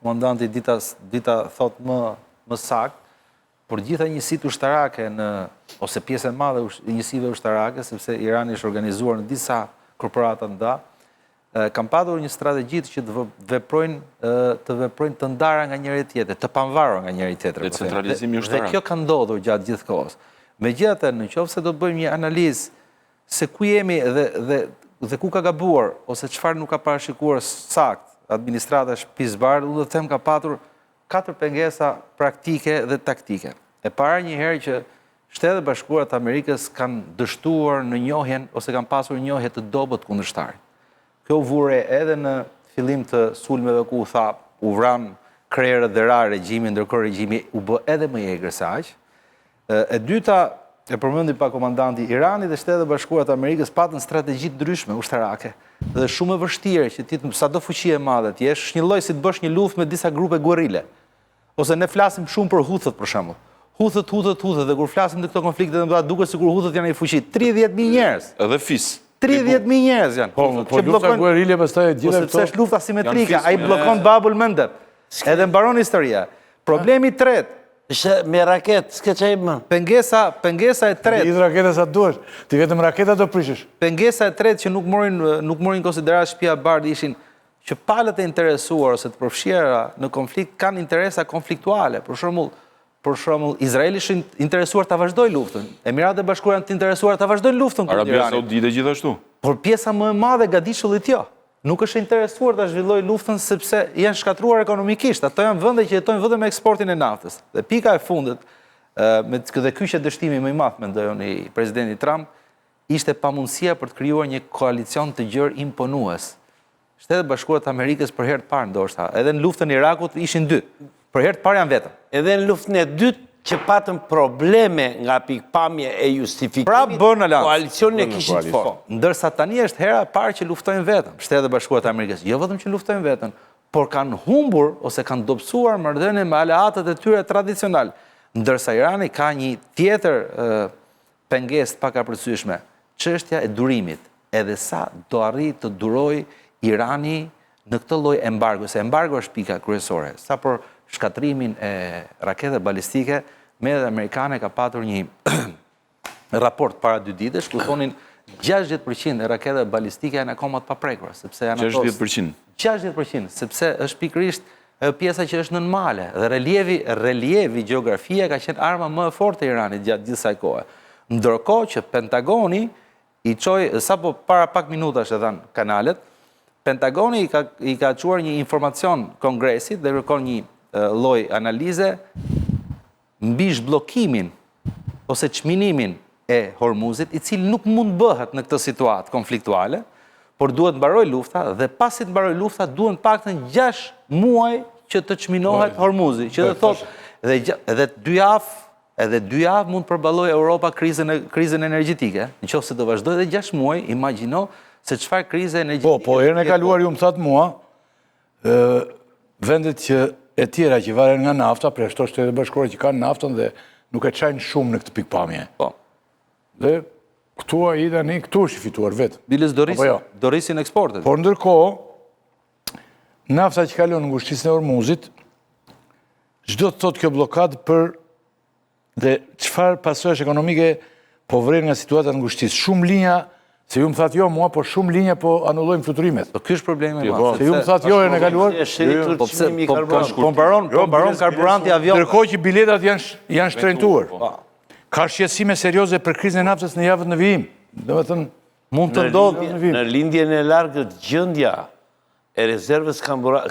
komandanti dita thot më sakt, por gjitha njësitë ushtarake ose pjesë e madhe njësive ushtarake, sepse Irani është organizuar në disa korporata nda, kam padur një strategji që të veprojnë të ndara nga njëri tjetër, të pavarur nga njëri tjetër. Decentralizimi ushtarak. Dhe kjo ka ndodhur gjatë gjithë kohës. Megjithatë, nëse do të bëjmë një analizë se ku jemi dhe ku ka gabuar ose çfarë nuk ka parashikuar sakt administrata shtëpisë bardhë, do të them ka patur 4 pengesa praktike dhe taktike. E para njëherë që Shtetet Bashkuara të Amerikës kanë dështuar në njohjen ose kanë pasur njohje të dobët kundërshtar. Kjo vure edhe në fillim të sulmeve ku u vran krerët dhe ra regjimi, ndërkohë regjimi u bë edhe më i egër se aq. E dyta, e përmendi pa komandanti, Irani dhe Shtetet Bashkuara të Amerikës patën strategji të ndryshme ushtarake dhe shumë e vështirë që ti sado fuqi e madhe ti jesh, një lloj si të bësh një luftë me disa grupe guerrile. Ose ne flasim shumë për Huthët për shembull. Huthët dhe kur flasim në këto konflikte të mëdha duket sikur Huthët janë i fuqi. 30.000 njerëz. Edhe fis. 30.000 njerëz janë. Po lufta guerile pastaj gjithë sepse është lufta asimetrike, ai bllokon Babul Mandeb. Edhe mbaron historia. Problemi i tretë, Ishte me raket, s'ke qaj më. pengesa e tretë. Lidh raketa sa duhesh. Ti vetëm raketa do prishësh. Pengesa e tretë që nuk morin konsiderat shtëpia e bardhë ishin që palët e interesuar ose të përfshira në konflikt kanë interesa konfliktuale. Për shembull, Izraeli është interesuar ta vazhdojë luftën. Emiratet e Bashkuara janë të interesuar ta vazhdojnë luftën kundër Arabia Iranit. Saudite gjithashtu. Por pjesa më e madhe gadishullit jo. Nuk është interesuar ta zhvillojë luftën sepse janë shkatruar ekonomikisht. Ato janë vende që jetojnë vetëm me eksportin e naftës. Dhe pika e fundit, dhe ky që dështimi më i madh mendoj unë i presidenti Trump, ishte pamundësia për të krijuar një koalicion të gjerë imponues. Shtetet Bashkuara të Amerikës për herë të parë ndoshta, edhe në luftën e Irakut ishin 2. Për herë të parë janë vetëm. Edhe në luftën e dytë që patën probleme nga pikpamje e justifikimit, koalicioni e kishin të fortë. Ndërsa tani është hera e parë që luftojnë vetëm, Shtetet Bashkuara të Amerikës. Jo vetëm që luftojnë vetëm, por kanë humbur ose kanë dobësuar marrëdhënie me aleatët e tyre tradicional. Ndërsa Irani ka një tjetër pengesë pak apërcyeshme, çështja e durimit. Edhe sa do arrijë të durojë Irani në këtë lloj embargo, se embargo është pika kryesore. Sa për shkatrimin e raketeve balistike, Mbledhjet Amerikane ka patur një raport para 2 ditësh ku thonin 60% e raketeve balistike janë akoma të paprekur, sepse janë ato 60%. 60%, sepse është pikërisht pjesa që është nën male dhe relievi gjeografia ka qenë arma më e fortë e Iranit gjatë gjithë kësaj kohe. Ndërkohë që Pentagoni i çoi sapo para pak minutash e dhanë kanalet, Pentagoni i ka çuar një informacion Kongresit dhe kërkon një lloj analize mbi zhbllokimin ose çminimin e Hormuzit, i cili nuk mund bëhet në këtë situatë konfliktuale, por duhet mbaroj lufta dhe pasi të mbaroj lufta duhen paktën 6 muaj që të çminohet Hormuzi, që do thotë edhe 2 javë mund të përballojë Europa krizën energjetike. Nëse do vazhdojë edhe 6 muaj, imagjino se çfarë krize energjetike. Po, herën e kaluar ju më thatë mua, vendet që e tjera që varen nga nafta, për ashtu Shtetet Bashkuara që kanë naftën dhe nuk e çajnë shumë në këtë pikpamje. Po. Dhe këtu ai tani këtu është i fituar vetë. Biles dorisin eksportet. Por ndërkohë, nafta që kalon në ngushtisën e Hormuzit, çdo të thotë kjo blokadë për dhe çfarë pasojësh ekonomike po vren nga situata në ngushtisë. Shumë linja, se ju më thatë jo mua, por shumë linja po anullojmë fluturimet. Po ky është problemi më Se ju më thatë jo herën e kaluar. Kombaron karburanti avion. Ndërkohë që biletat janë shtrentuar. Ka shqetësime serioze për krizën e naftës në javët në vijim. Domethënë mund të ndodhë në lindjen e largët gjendja e rezervës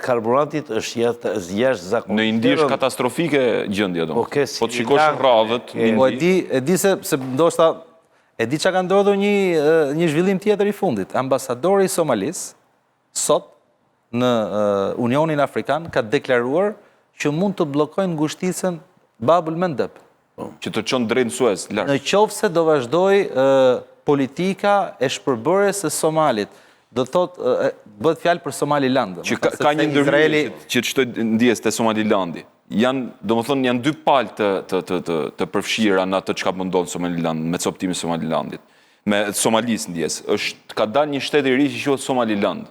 karburantit është jashtëzakonisht. Në Indi është katastrofike gjendja do. Po të shikosh radhët. Po e di se ndoshta e di çka ka ndodhur një zhvillim tjetër i fundit. Ambasadori i Somalis sot në Unionin Afrikan ka deklaruar që mund të bllokojnë ngushtisën Babul Mandeb. Që të çon drejt Suez, lart. Në qoftë se do vazhdoj politika e shpërbërjes së Somalit, do thotë bëhet fjalë për Somaliland. Që ka një ndërhyrje që çdo ndjes te Somalilandi. janë dy palë të përfshira në atë çka mundon Somaliland, me coptimin e Somalilandit, me Somalis ndjes. Ka dalë një shtet i ri që quhet Somaliland,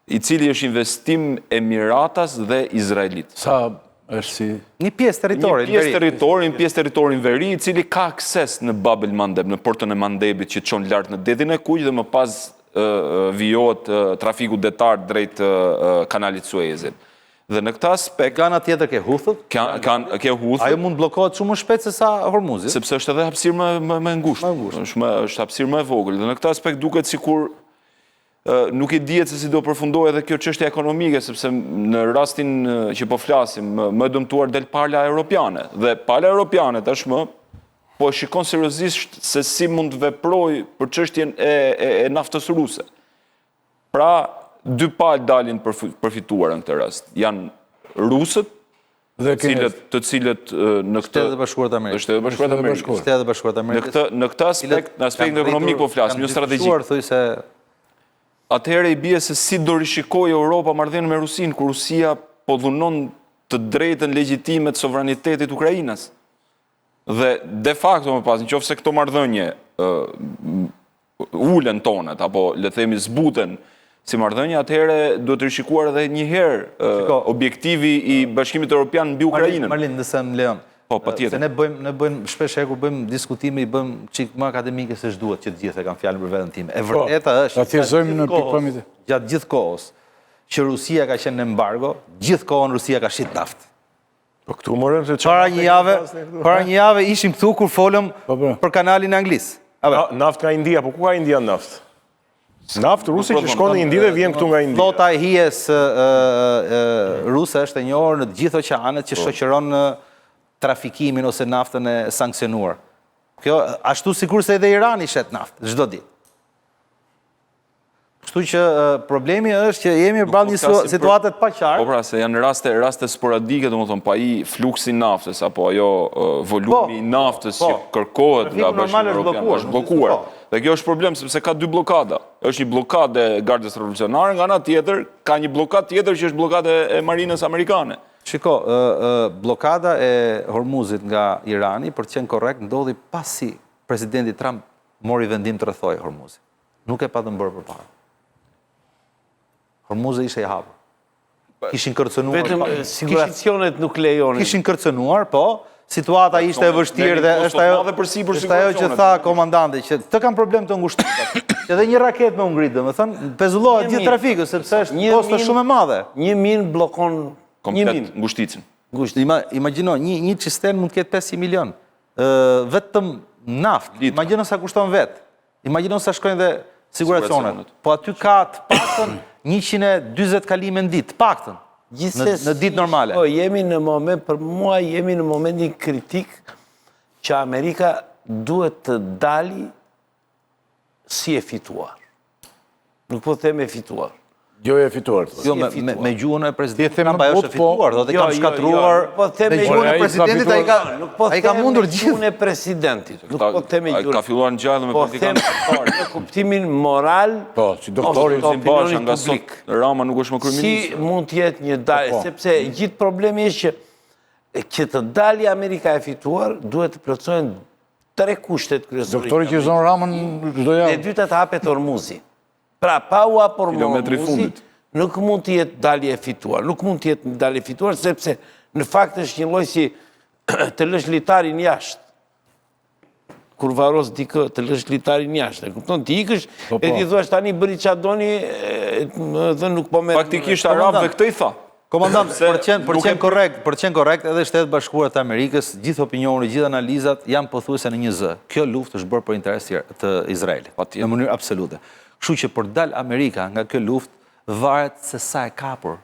i cili është investim Emiratas dhe Izraelit. Sa është si... Një pjesë territori. Një pjesë territori në veri, i cili ka akses në Bab el Mandeb, në portën e Mandebit që çon lart në detin e Kuq dhe më pas vijohet trafiku detar drejt kanalit Suezit. Dhe në këtë aspekt... Gana tjetër ke Huthët? Ke Huthët. Ajo mund bllokohet shumë më shpejt se sa Hormuzi. Sepse është edhe hapësirë më ngushtë. Është hapësirë më e vogël. Dhe në këtë aspekt duket sikur nuk i dihet se si do përfundojë edhe kjo çështje ekonomike, sepse në rastin që po flasim, më dëmtuar del pala europiane. Dhe pala europiane tashmë po shikon seriozisht se si mund të veprojë për çështjen e naftës ruse. Pra, dy palë dalin përfituar në këtë rast. Janë rusët, të cilët në këtë... Shtetet e Bashkuara të Amerikës. Shtetet e Bashkuara të Amerikës. Shtetet e Bashkuara të Amerikës. Në këtë aspekt, në aspektin ekonomik po flasim, jo strategjik. Atëherë i bie se si do rishikojë Europa marrëdhënien me Rusinë, kur Rusia po dhunon të drejtën legjitime të sovranitetit Ukrainës. Dhe de facto më pas, nëse këto marrëdhënie ulen tonet apo le të themi zbuten si marrëdhënie, atëherë duhet të rishikuar edhe një herë objektivi i Bashkimit Evropian mbi Ukrainën. Marlin, nëse më lejon. Po, patjetër. Se ne bëjmë shpesh kur bëjmë diskutime, i bëjmë çik më akademike se ç'duhet që të gjithë e kanë fjalën për veten time. E vërteta është ta thjeshtojmë në pikpamjet. Gjatë gjithë kohës që Rusia ka qenë në embargo, gjithë kohën Rusia ka shit naftë. Po këtu morëm se Para një jave ishim këtu kur folëm për kanalin anglis. Naftë nga India, po ku ka India naftë? Naftë ruse që shkon në Indi dhe vjen këtu nga India. Flota e hijes ruse është e njohur në të gjithë oqeanet që shoqëron trafikimin ose naftën e sankcionuar. Kjo ashtu sikur se edhe Irani shet naftë çdo ditë. Kështu që problemi është që jemi përballë një situate të paqartë. Po pra, se janë raste sporadike, domethënë pa i fluksi naftës apo ajo volumi i naftës që kërkohet nga Bashkimi Evropian është bllokuar. Dhe kjo është problem sepse ka dy bllokada. Është një bllokadë e Gardës Revolucionare, nga ana tjetër ka një bllokadë tjetër që është bllokada e Marinës Amerikane. Shiko, blokada e Hormuzit nga Irani, për të qenë korrekt, ndodhi pasi presidenti Trump mori vendim të rrethojë Hormuzin. Nuk e patën bërë përpara. Hormuzi ishte i hapur. Kishin kërcënuar. Vetëm siguracionet nuk lejonin. Kishin kërcënuar, po, situata ishte e vështirë dhe është ajo që tha komandanti, që të kanë problem të ngushtimet. Edhe një raket me ngrit, domethënë, pezullohet gjithë trafiku sepse është kosto shumë e madhe. Një min bllokon komplet ngushticën. Imagjino, një cistern mund të ketë 500 milion. Vetëm naftë. Imagjino sa kushton vetë. Imagjino sa shkojnë dhe siguracionet. Po aty ka të paktën 140 kalime në ditë, të paktën. Në ditë normale. Po, jemi në moment, për mua jemi në momentin kritik që Amerika duhet të dali si e fituar. Nuk po them e fituar. Jo e fituar. Jo, me gjuhën e presidentit Trump ajo është e fituar, do të kam shkatruar me gjuhën e presidentit, ai ka mundur gjithë. Gjuhën e presidentit. Nuk po them me gjuhën. Ka filluar në gjallë me politikanë. Po them në kuptimin moral. Po, si doktori si Basha nga sot Rama nuk është më kryeminist. Si mund të jetë një dalje, sepse gjithë problemi është që të dalë Amerika e fituar, duhet të plotësohen 3 kushtet kryesorë. Doktori që zon Ramën çdo javë. E dyta të hapet Hormuzi. Pra, pa u hapur Hormuzi, nuk mund të jetë dalje e fituar. Nuk mund të jetë dalje e fituar, sepse në fakt është një lloj si të lësh litarin jashtë. Kur varos dikë, të lësh litarin jashtë. E kupton, ti ikësh e ti thuash tani bëri çfarë doni dhe nuk po merr. Faktikisht arabëve këtë i tha. Komandant, për qenë korrekt, edhe Shtetet Bashkuara të Amerikës, gjithë opinioni, gjithë analizat janë pothuajse në një zë. Kjo luftë është bërë për interes të Izraelit, në mënyrë absolute. Kështu që për dal Amerika nga kjo luftë varet se sa e kapur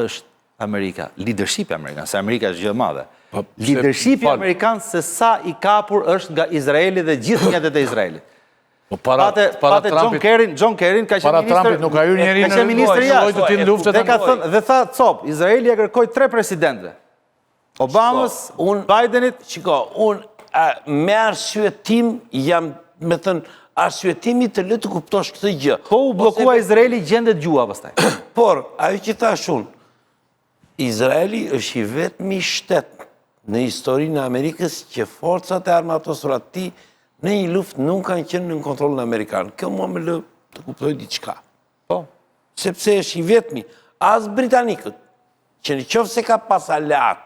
është Amerika, leadershipi amerikan, se Amerika është gjë e madhe. Leadershipi amerikan se sa i kapur është nga Izraeli dhe gjithë mjetet e Izraelit. Pate John Kerry ka qenë ministër jashtë dhe tha cop, Izraeli e kërkoi 3 presidentëve. Obamës, Bidenit. Shiko, unë me arsye tim jam, me thënë, arsyetimi të le të kuptosh këtë gjë. Po u blokua Izraeli gjendet gjua pastaj. Por, ajo që thash unë, Izraeli është i vetmi shtet në historinë e Amerikës që forcat e armatosura të tij në një luftë nuk kanë qenë në kontrollin amerikan. Kjo mua më lë të kuptoj diçka. Po. Sepse është i vetmi, as britanikët, që në qoftë se ka pas aleat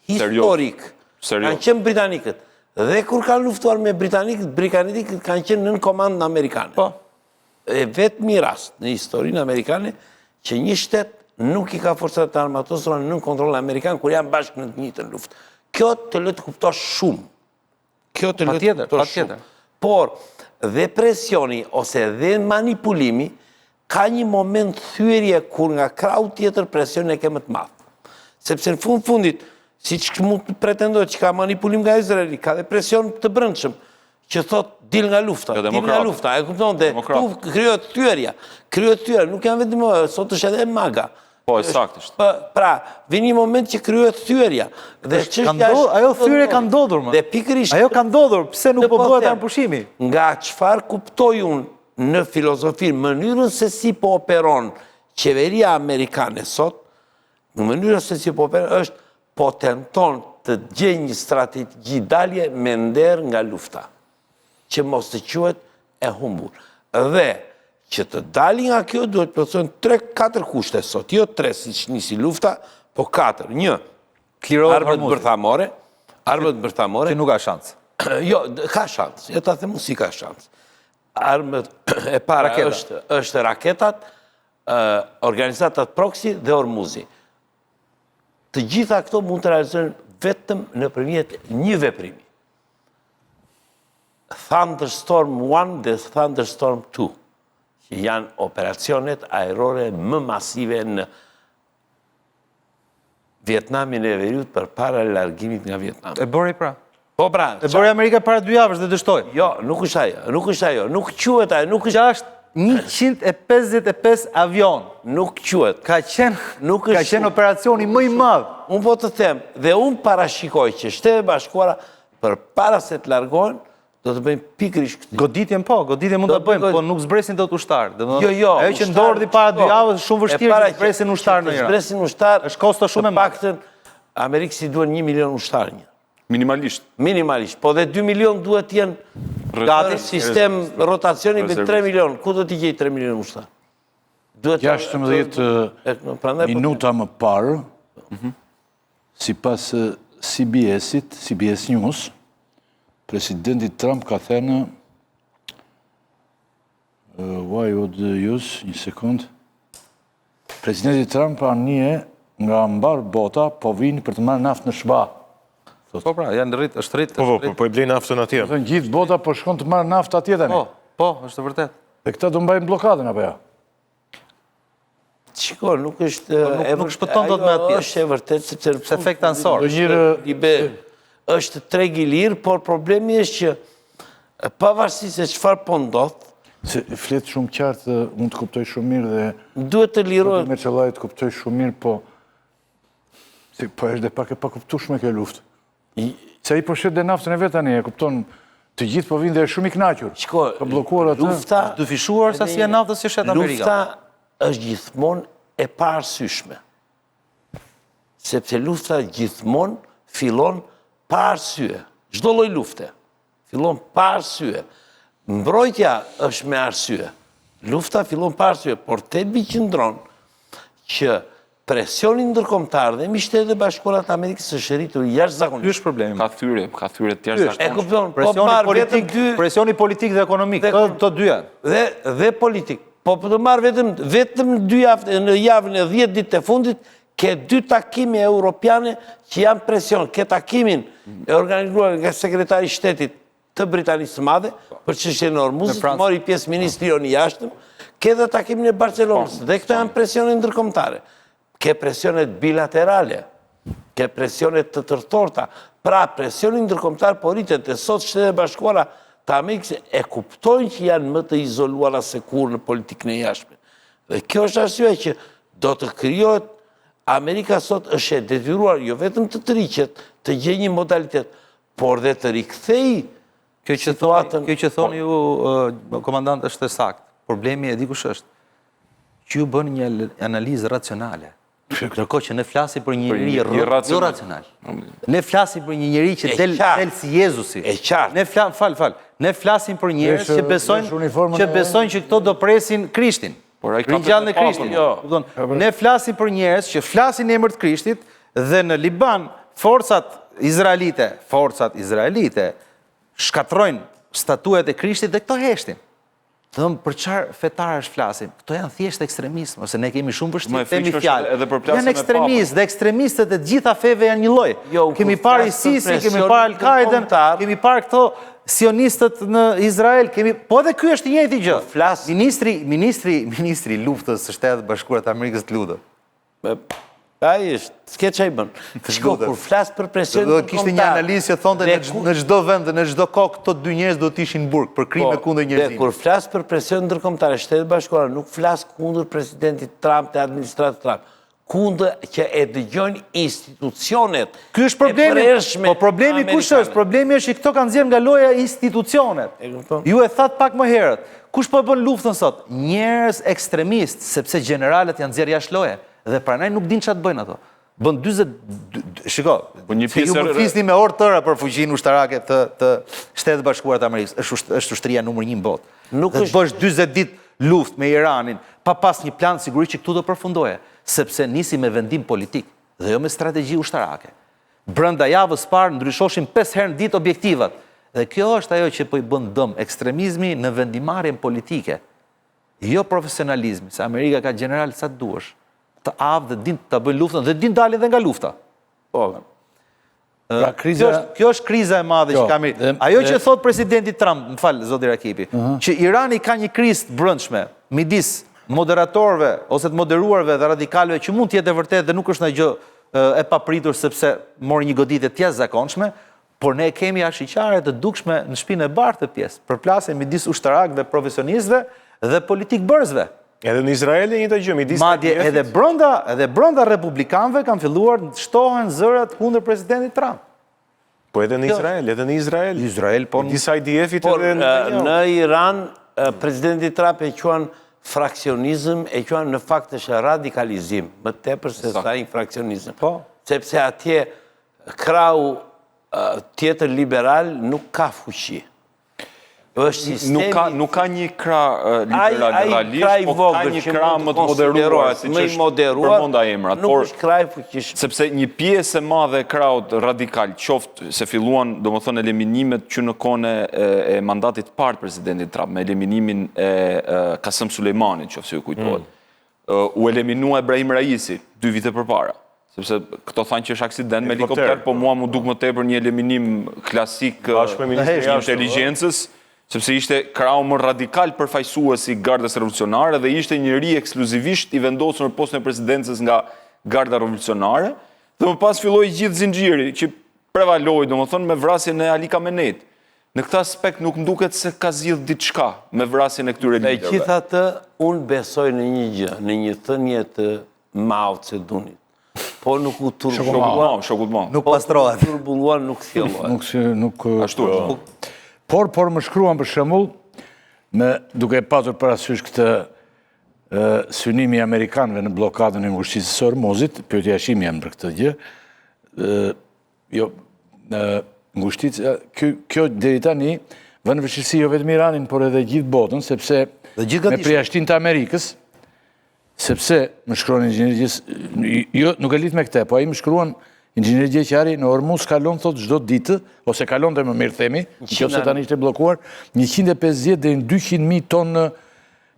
historik, kanë qenë britanikët. Dhe kur kanë luftuar me britanikët kanë qenë nën komandën amerikane. Po. E vetmi rast në historinë amerikane që një shtet nuk i ka forcat të armatosura nën kontrollin amerikan kur janë bashkë në të njëjtën luftë. Kjo të lë të kuptosh shumë. Kjo të lë të kuptosh shumë. Por dhe presioni ose dhe manipulimi ka një moment thyerje kur nga krau tjetër presioni e ke më të madh. Sepse në fundit, si që mund të pretendojë që ka manipulim nga Izraeli, ka dhe presion të brendshëm, që thot dil nga lufta, e kupton dhe tu kryot thyerja, nuk janë vetëm sot është edhe maga. Po, saktisht. Pra, vini një moment që kryot thyerja. Ajo thyerje ka ndodhur, më. Dhe pikërisht. Ajo ka ndodhur, pse nuk po bëhet anëpushimi? Nga çfarë kuptoj unë në filozofinë, mënyrën se si po operon qeveria amerikane sot, në mënyrën se si po operon është po tenton të gjejë një strategji dalje me nder nga lufta, që mos të quhet e humbur. Dhe që të dali nga kjo duhet të plotësojnë 3-4 kushte sot, jo 3 siç nisi lufta, po 4. 1. Armët bërthamore. Që nuk ka shans. Jo, ka shans. Ja ta them si ka shans. Armët e para është raketat, organizatat proxy dhe Ormuzi. Të gjitha këto mund të realizohen vetëm nëpërmjet një veprimi. Thunderstorm 1 dhe Thunderstorm 2, që janë operacionet aerore më masive në Vietnamin e Veriut për para largimit nga Vietnam. E bëri pra? Po pra. E bëri Amerika para 2 javësh dhe dështoi. Jo, nuk është ajo. Nuk quhet ajo, nuk është 155 avion. Nuk quhet. Ka qenë operacioni më i madh. Unë po të them, dhe unë parashikoj që Shtetet e Bashkuara përpara se të largohen, do të bëjmë pikërisht këtë. Goditjen mund të bëjmë, po nuk zbresin dot ushtar. Jo. Ajo që ndodhi para 2 javësh shumë vështirë të zbresin ushtar në Iran. Zbresin ushtar është kosto shumë e madh. Paktën Amerikës i duhen 1 milion ushtar një. Minimalisht. Po dhe 2 milion duhet jenë gati sistem rotacioni me 3 milion. Ku do t'i gjej 3 milion ushtar? 16 minuta më parë, sipas CBS News, presidenti Trump ka thënë, një sekund, presidenti Trump pra një nga mbar bota po vinë për të marrë naftë në Shba. Po pra, është rrit. Po i blej naftën atje. Gjithë bota po shkon të marrë naftë atje tani. Po, është vërtet. Dhe këta do mbajnë blokadën apo ja? Shiko, nuk është... Nuk shpëton dot me atë pjesë. është e vërtet, sepse... Efekt ansor. është treg i lirë, por problemi është që pavarësisht se çfarë po ndodh, se flet shumë qartë, mund të kuptoj shumë mirë dhe duhet të lirohet. Me qëllaj të kuptoj shumë mirë, po është dhe pak e pa kuptueshme kjo luftë. Se ai po shet dhe naftën e vet tani, e kupton, të gjithë po vinë dhe është shumë i kënaqur. Shiko, ka bllokuar atë. Lufta dyfishuar sasi e naftës që shet Amerika. Lufta është gjithmonë e paarsyeshme. Sepse lufta gjithmonë fillon pa arsye. Çdo lloj lufte fillon pa arsye. Mbrojtja është me arsye. Lufta fillon pa arsye, por tebi qëndron që presionin ndërkombëtar dhe mbi Shtetet e Bashkuara të Amerikës është rritur jashtëzakonisht. Ky është problemi. Ka thyrje të jashtëzakonshme. E kupton, presioni politik dhe ekonomik, këto dyja. Dhe politik. Po të marr vetëm 2 javë në javën e 10 ditë të fundit, ke 2 takime europiane që janë presion. Ke takimin e organizuar nga sekretari i shtetit të Britanisë së Madhe për çështjen e Ormuzit, mori pjesë ministri i jashtëm, ke dhe takimin e Barcelonës. Dhe këto janë presione ndërkombëtare. Ke presionet bilaterale, ke presionet të tërtorta. Pra, presionin ndërkombëtar po rritet e sot Shtetet e Bashkuara të Amerikës e kuptojnë që janë më të izoluara se kur në politikën e jashtme. Dhe kjo është arsye që do të krijohet, Amerika sot është e detyruar jo vetëm të tërhiqet, të gjejë një modalitet, por dhe të rikthejë situatën. Kjo që thoni ju, komandant, është e saktë. Problemi e di kush është, që ju bën një analizë racionale. Ndërkohë që ne flasim për një njeri irracional. jo racional. Ne flasim për një njeri që del si Jezusi. E qartë. Ne flasim për njerëz që besojnë uniformën që këto do presin Krishtin. Por ai ka Ringjallën e papën, Krishtit. Ne flasim për njerëz që flasin në emër të Krishtit dhe në Liban forcat izraelite shkatrojnë statuet e Krishtit dhe këto heshtin. Thëmë, për çfarë fetarësh flasim? Këto janë thjesht ekstremismë, ose ne kemi shumë vështirë temi fjalë. Janë ekstremistë dhe ekstremistët e gjitha feve janë një lloj. Kemi parë ISIS-in, kemi parë Al-Qaeden, kemi parë këto sionistët në Izrael, po edhe ky është i njëjti gjë. Ministri luftës së Shtetit Bashkuar të Amerikës të lutem. Ai është, s'ke çaj bën. Shko, kur flas për presionin Do kishte një analizë që thonte në çdo vend dhe në çdo kohë këto dy njerëz do të ishin në burg për krime kundër njerëzimit. Kur flas për presion ndërkombëtar e Shtetit Bashkuar, nuk flas kundër presidentit Trump të administratës Trump, kundër që e dëgjojnë institucionet. Ky është problemi. Po problemi kush është? Problemi është që këto kanë nxjerrë nga loja institucionet. Ju e thatë pak më herët. Kush po bën luftën sot? Njerëz ekstremistë, sepse generalet janë nxjerrë jashtë loje. Dhe pranaj nuk din çfarë të bëjnë ato. Bën 40 shiko, se ju më flisni me orë tëra për fuqinë ushtarake të Shtetit Bashkuar të Amerikës, është ushtria numër 1 në botë. Nuk është bësh 40 ditë luftë me Iranin, pa pas një plan sigurisht që këtu do përfundoje, sepse nisi me vendim politik dhe jo me strategji ushtarake. Brenda javës parë ndryshoshim 5 herë në ditë objektivat. Dhe kjo është ajo që po i bën dëm ekstremizmi në vendimarrjen politike. Jo profesionalizmi, se Amerika ka general sa të duash. Të avë dhe din të bëjnë luftën dhe din dalin dhe nga lufta. Kjo është kriza e madhe që kam. Ajo që thot presidenti Trump, më falë, zoti Rakipi, që Irani ka një krizë të brendshme midis moderatorëve ose të moderuarve dhe radikalëve që mund të jetë e vërtetë dhe nuk është ndonjë gjë e papritur sepse mori një goditje të jashtëzakonshme, por ne kemi ashiqare të dukshme në shtëpinë e bardhë të pjesë, përplasje midis ushtarakëve, profesionistëve dhe politikbërzve. Edhe në Izrael e njëjta gjë, midis madje edhe brenda republikanëve kanë filluar të shtohen zërat kundër presidentit Trump. Po edhe në Izrael. Izrael po disa IDF-it edhe në Iran presidenti Trump e quan fraksionizëm, e quan në fakt është radikalizim, më tepër se sa infraksionizëm. Sepse atje krau tjetër liberal nuk ka fuqi. Nuk ka një krah liberalisht, po ka një krah më të moderuar, si që është përmonda emrat. Nuk është krah fuqishëm. Sepse një pjesë e madhe e krahut radikal, qoftë se filluan, domethënë, eliminimet që në kohën e mandatit parë presidentit Trump, me eliminimin e Qasem Sulejmanit, qoftë se ju kujtohet. U eliminua Ebrahim Raisi 2 vite përpara. Sepse këto thanë që është aksident me helikopter, po mua mu duk më tepër një eliminim klasik inteligjencës, sepse ishte krau më radikal përfaqësues i Gardës Revolucionare dhe ishte njëri ekskluzivisht i vendosur në postën e presidencës nga Garda Revolucionare, dhe më pas filloi gjithë zinxhiri që prevaloi, domethënë, me vrasjen e Ali Khameneit. Në këtë aspekt nuk më duket se ka zgjidhur diçka me vrasjen e këtyre liderëve. Megjithatë, unë besoj në një gjë, në një thënie të Mao Zedongit. Po nuk u turbulluan. Nuk pastrohet. Turbulluan, nuk thjellohet. Ashtu është. Por më shkruan për shembull, duke patur parasysh këtë synimi amerikanëve në blokadën e ngushtisë së Ormuzit, pyetja është ime për këtë gjë. Jo, ngushtica, kjo deri tani vën vështirësi jo vetëm Iranin, por edhe gjithë botën, sepse me përjashtinë të Amerikës, sepse më shkruan inxhinier, jo, nuk e lidh me këtë, po ai më shkruan inxhinier Gjeqari, në Ormuz kalon, thot, çdo ditë, ose kalon dhe më mirë themi, nëse tani ishte bllokuar, 150 deri në 200.000 tonë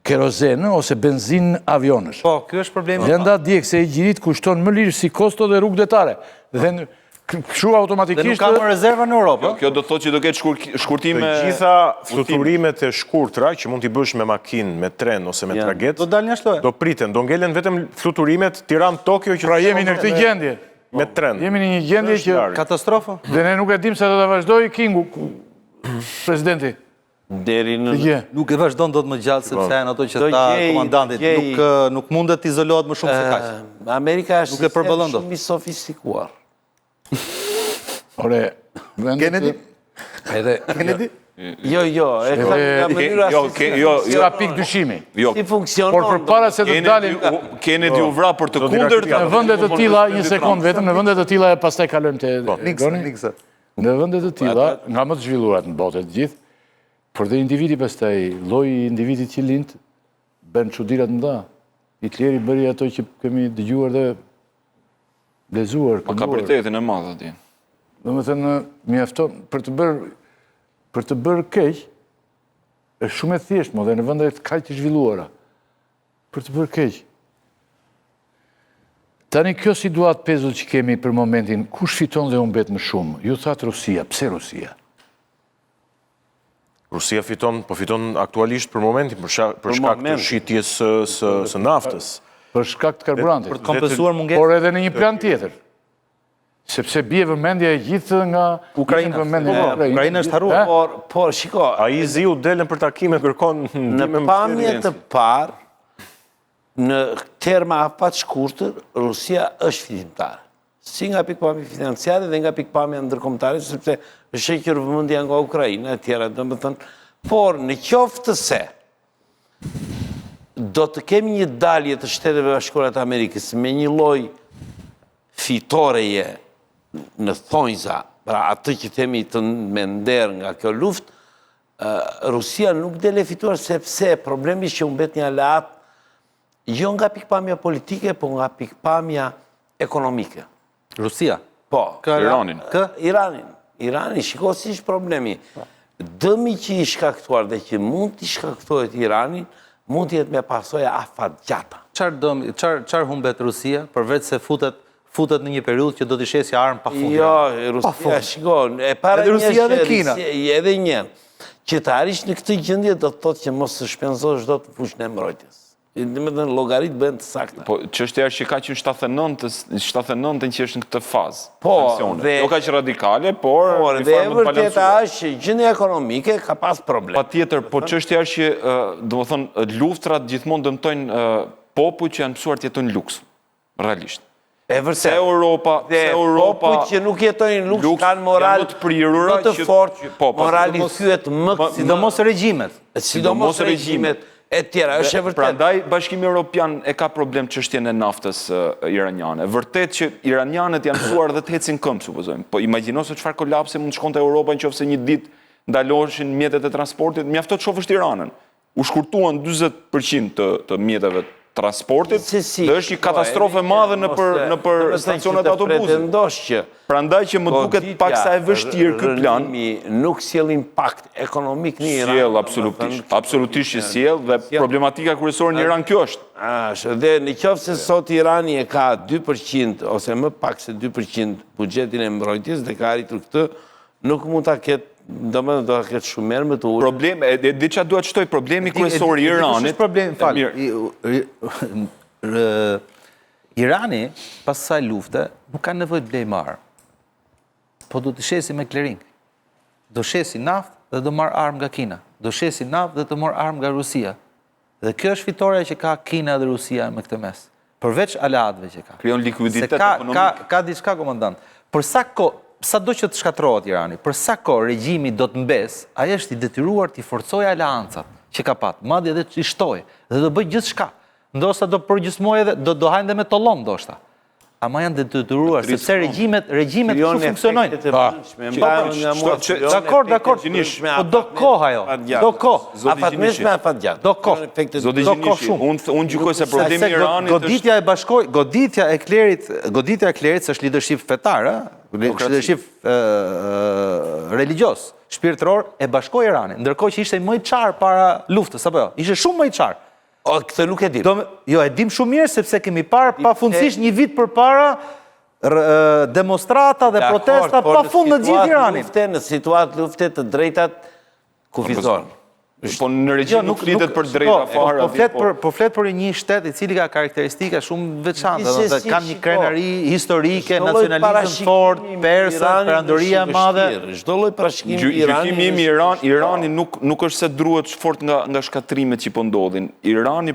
kerozenë ose benzinë avionësh. Po, ky është problemi. Dhe nda djeg se e gjirit kushton më lirë si kosto dhe rrugë detare. Dhe kështu automatikisht... Dhe nuk ka më rezerva në Europë. Kjo do të thotë që do ketë shkurtime... Të gjitha fluturimet e shkurtra, që mund t'i bësh me makinë, me tren ose me traget, do dalin jashtë loje. Do priten, do ngelen vetëm fluturimet Tiranë-Tokyo që... Pra jemi në këtë gjendje. Me tren. Jemi në një gjendje që... Katastrofë. Dhe ne nuk e dim se do të vazhdoj Kingu, presidenti. Deri në... Nuk e vazhdon do të më gjallë, sepse janë ato që ta komandantit. Nuk mundet izolohet më shumë se kaq. Amerika është shumë i sofistikuar. Ore, Kennedy? Jo, e ka nga mënyra Ka pikë dyshimi. si funksionon. Por përpara se të dalim Kennedy u vra për të kundërt. në vende të tilla, një sekond vetëm, në vende të tilla e pastaj kalojmë te Goni. Në vende të tilla, nga më të zhvilluara në botë të gjithë, por dhe individi pastaj, lloji i individit që lind bën çuditëra të mëdha. Hitleri bëri ato që kemi dëgjuar dhe lezuar, Ka prioritetin e madh atje. Domethënë, mjafton për të bërë keq, është shumë e thjeshtë, dhe në vende të kaq të zhvilluara. Për të bërë keq. Tani kjo situatë pezull që kemi për momentin, kush fiton dhe humbet më shumë? Ju thatë Rusia, pse Rusia? Rusia fiton aktualisht për momentin, për shkak të shitjes së naftës. Për shkak të karburantit. Për të kompensuar mungesën. Por edhe në një plan tjetër. Sepse bie vëmendja e gjithë nga Ukraina. Ukraina është harruar. Por, shiko, Ai ziu delën për takime, kërkon në pamje të parë, në terma apat shkurtër, Rusia është fitimtare. Si nga pikpamja financiare dhe nga pikpamja ndërkombëtare, sepse është hequr vëmendja nga Ukraina e tjera, domethënë, por në qoftë se do të kemi një dalje të Shteteve Bashkuara të Amerikës me një lloj fitoreje në thonjza, pra atë që themi të me nder nga kjo luftë, Rusia nuk dele fituar sepse problemi që humbet një aleat jo nga pikpamja politike, po nga pikpamja ekonomike. Rusia. Po. Iranin. Irani, shiko si është problemi. Dëmi që i shkaktuar dhe që mund t'i shkaktohet Iranin, mund t'jetë me pasoja afatgjata. Çfarë humbet Rusia, përveç se futet në një periudhë që do t'i shesë armë pafund? Jo, Rusia, shiko, e para Edhe Rusia dhe Kina. Edhe një, që të arish në këtë gjendje do të thotë që mos të shpenzosh do të fushën e mbrojtjes. Dhe në logaritë bëhen të sakta. Po, çështja është që ka qenë 79 që është në këtë fazë. Po, jo ka që radikale, por dhe e vërteta është që gjendja ekonomike ka pas problem. Patjetër, po çështja është që, domethënë, luftrat gjithmonë dëmtojnë popujt që janë mësuar të jetojnë luks, realisht. E vërse Europa, popujt që nuk jetojnë luks kanë moral më të fortë, morali thyet më sidomos regjimet. E tjera, është e vërtet. Prandaj Bashkimi Evropian e ka problem çështjen e naftës iraniane. Vërtet që iranianët janë mësuar dhe të ecin këmbë, supozojmë. Po imagjino se çfarë kolapse mund të shkonte Europa nëse një ditë ndaloheshin mjetet e transportit, mjafto të shohësh Tiranën. U shkurtuan 40% të mjeteve të transportit, dhe është një katastrofë madhe nëpër stacionet autobusit. Prandaj që më duket pak sa e vështirë ky plan. Nuk sjell impakt ekonomik në Iran. Sjell absolutisht që sjell dhe problematika kryesore në Iran kjo është. Dhe në qoftë se sot Irani e ka 2% ose më pak se 2% buxhetin e mbrojtjes dhe ka arritur këtë, nuk mund ta ketë do të ketë shumë merë më të urë. Problem, dhe që duhet shtoj, problemi kryesor i Iranit... Irani, pas saj lufte, nuk ka nevojë të blej marë. Po du të shesi me clearing. Do shesi naft dhe do marë armë nga Kina. Do shesi naft dhe të marë armë nga Rusia. Dhe kjo është fitoria që ka Kina dhe Rusia me këtë mes. Përveç aleatëve që ka. Krijon likuiditet ekonomik. Ka diçka, komandant. Për sa do që të shkatrohet Irani, për sa kohë regjimi do të mbes, ai është i detyruar të forcojë aleancat që ka pat, madje edhe të shtojë, dhe do bëj gjithçka. Ndoshta do përgjysmojë edhe do hajnë dhe me tollon ndoshta. Ama janë detyruar sepse regjimet kështu funksionojnë. Dakor. Po do kohë ajo. Do kohë. Afatmesh me afatgjat. Do kohë. Do kohë shumë. Unë gjykoj se problemi i Iranit është goditja e klerit është leadership fetar, leadership religios, shpirtëror e bashkoi Iranin, ndërkohë që ishte më i çar para luftës apo jo? Ishte shumë më i çar. Këtë nuk e dim. Jo, e dim shumë mirë, sepse kemi parë pafundësisht një vit përpara demonstrata dhe protesta pafund në gjithë Iranin. Në situatë lufte të drejtat kufizon. Po në regjim nuk flitet për drejta fare. Po flet për një shtet i cili ka karakteristika shumë veçanta, dhe kam një krenari historike, nacionalizëm fort, persën, perandoria e madhe. Çdo lloj parashikimi i Gjykimi im i Irani nuk është se druhet fort nga shkatrimet që po ndodhin. Irani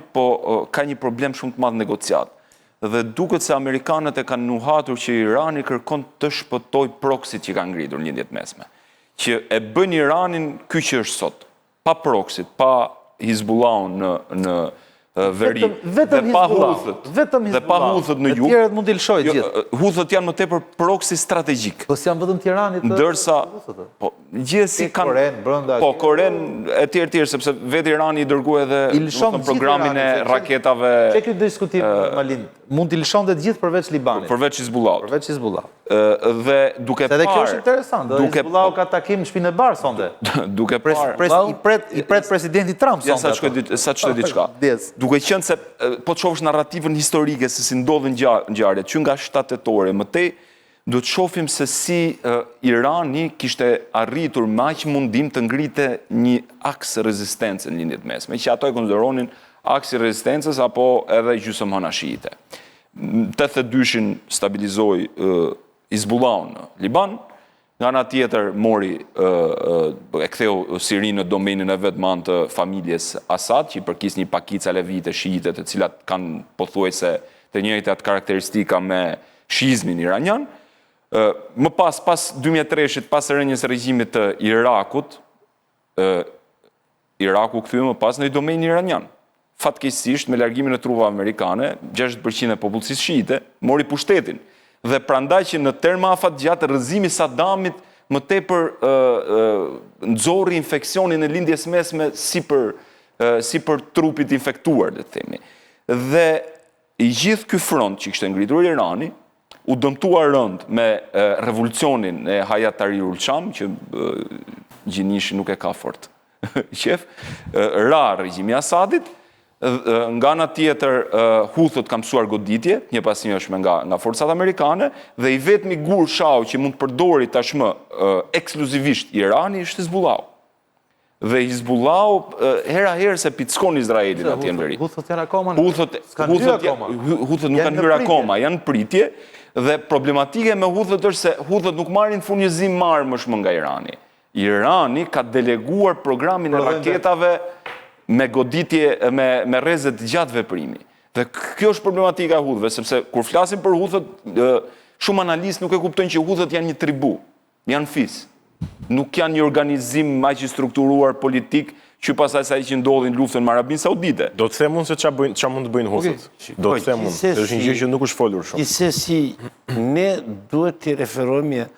ka një problem shumë të madh negociat. Dhe duket se amerikanët e kanë nuhatur që Irani kërkon të shpëtoj proksit që ka ngritur në lindjet mesme. që e bën Iranin ky që është sot, pa proxit, pa Hizbullahun në veri, Vetëm dhe pa Hizbullah. Huthët, Vetëm dhe pa Hizbullah. Huthët në Të jug. tjerët mund t'i lëshoj gjithë. Huthët janë më tepër proxy strategjik. Po s'janë vetëm Tiranit. Ndërsa, po, gjithsesi kanë... Koren, brenda... Po, Koren, e tjerë, sepse vetë Irani i dërgu edhe I lëshon gjithë programin e Iranin, se raketave Që ky diskutim, Malin, mund t'i lëshon dhe të gjithë përveç Libanit. përveç Hizbullahut. Përveç Hizbullah. Dhe duke Se edhe kjo është parë... interesant, dhe Hizbullahu ka takim në Shtëpinë e Barë sonte. Duke parë... I pret presidenti Trump Ja, sonte. sa qëtë diçka. Yes. Duke qenë se po të shofsh narrativën historike se si ndodhin ngjarjet, që nga 7 tetor e mëtej, do të shohim se si Irani kishte arritur me aq mundim të ngrite një aks rezistence në lindjet mesme, që ato e konsideronin aksi rezistencës apo edhe gjysmëhëna shiite. 82-shin stabilizoi Hizbullahun në Liban, nga ana tjetër mori e ktheu Sirinë në domenin e vet me anë të familjes Asad, që i përkis një pakicë alevite shiite, të cilat kanë pothuajse të njëjtat karakteristika me shiizmin iranian. Më pas 2003-shit, pas rënjes së regjimit të Irakut, Iraku kthye më pas në domenin iranian. Fatkeqësisht, me largimin e trupave amerikane, 60% e popullsisë shiite mori pushtetin. Dhe prandaj që në terma afat gjatë rrëzimi Saddamit më tepër nxorri infeksionin e lindjes mesme si për trupit infektuar, le të themi. Dhe i gjithë ky front që kishte ngritur Irani u dëmtua rënd me revolucionin e Hayat Tahrir ul-Sham, që gjinishi nuk e ka fort qef, ra regjimi Asadit. Nga ana tjetër, Huthët kanë mësuar goditje, një pasnjëshme nga forcat amerikane, dhe i vetmi gur shau që mund të përdori tashmë ekskluzivisht Irani është Hizbullahu. Dhe Hizbullahu hera herë se pickon Izraelin atje në veri. Huthët janë akoma Huthët nuk kanë hyrë akoma, janë në pritje, dhe problematike me Huthët është se Huthët nuk marrin furnizim armësh më nga Irani. Irani ka deleguar programin e raketave me goditje, me rrezet gjatë veprimi. Dhe kjo është problematika e Huthëve, sepse kur flasim për Huthët, shumë analistë nuk e kuptojnë që Huthët janë një tribu, janë fis. Nuk janë një organizim aq i strukturuar politik që pasaj sa i që ndodhin luftën me Arabinë Saudite. Do të them unë se qa mund të bëjnë Huthët. Do të them unë. Është një gjë që nuk është folur shumë. Gjithsesi, ne duhet të referojmë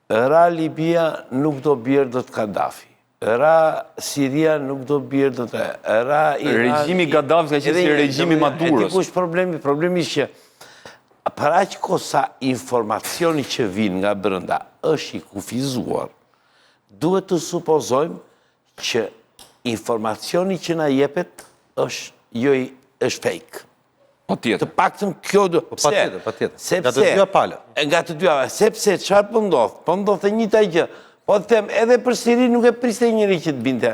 ra Libia nuk do bjerë do të Kaddafi. Ra Siria nuk do bjerë do të... Ra Irani... Regjimi Gaddafi ka qenë si regjimi Maduros. E dikush problemi? Problemi që para që ko sa informacioni që vinë nga brenda është i kufizuar, duhet të supozojmë që informacioni që na jepet është fake. Po tjetër. Të paktën kjo do... Patjetër. Sepse... Nga të dyja palët. Nga të dyja, sepse çfarë po ndodh? Po ndodh e njëjta gjë. Po të them, edhe për Siri nuk e priste njëri që të binte.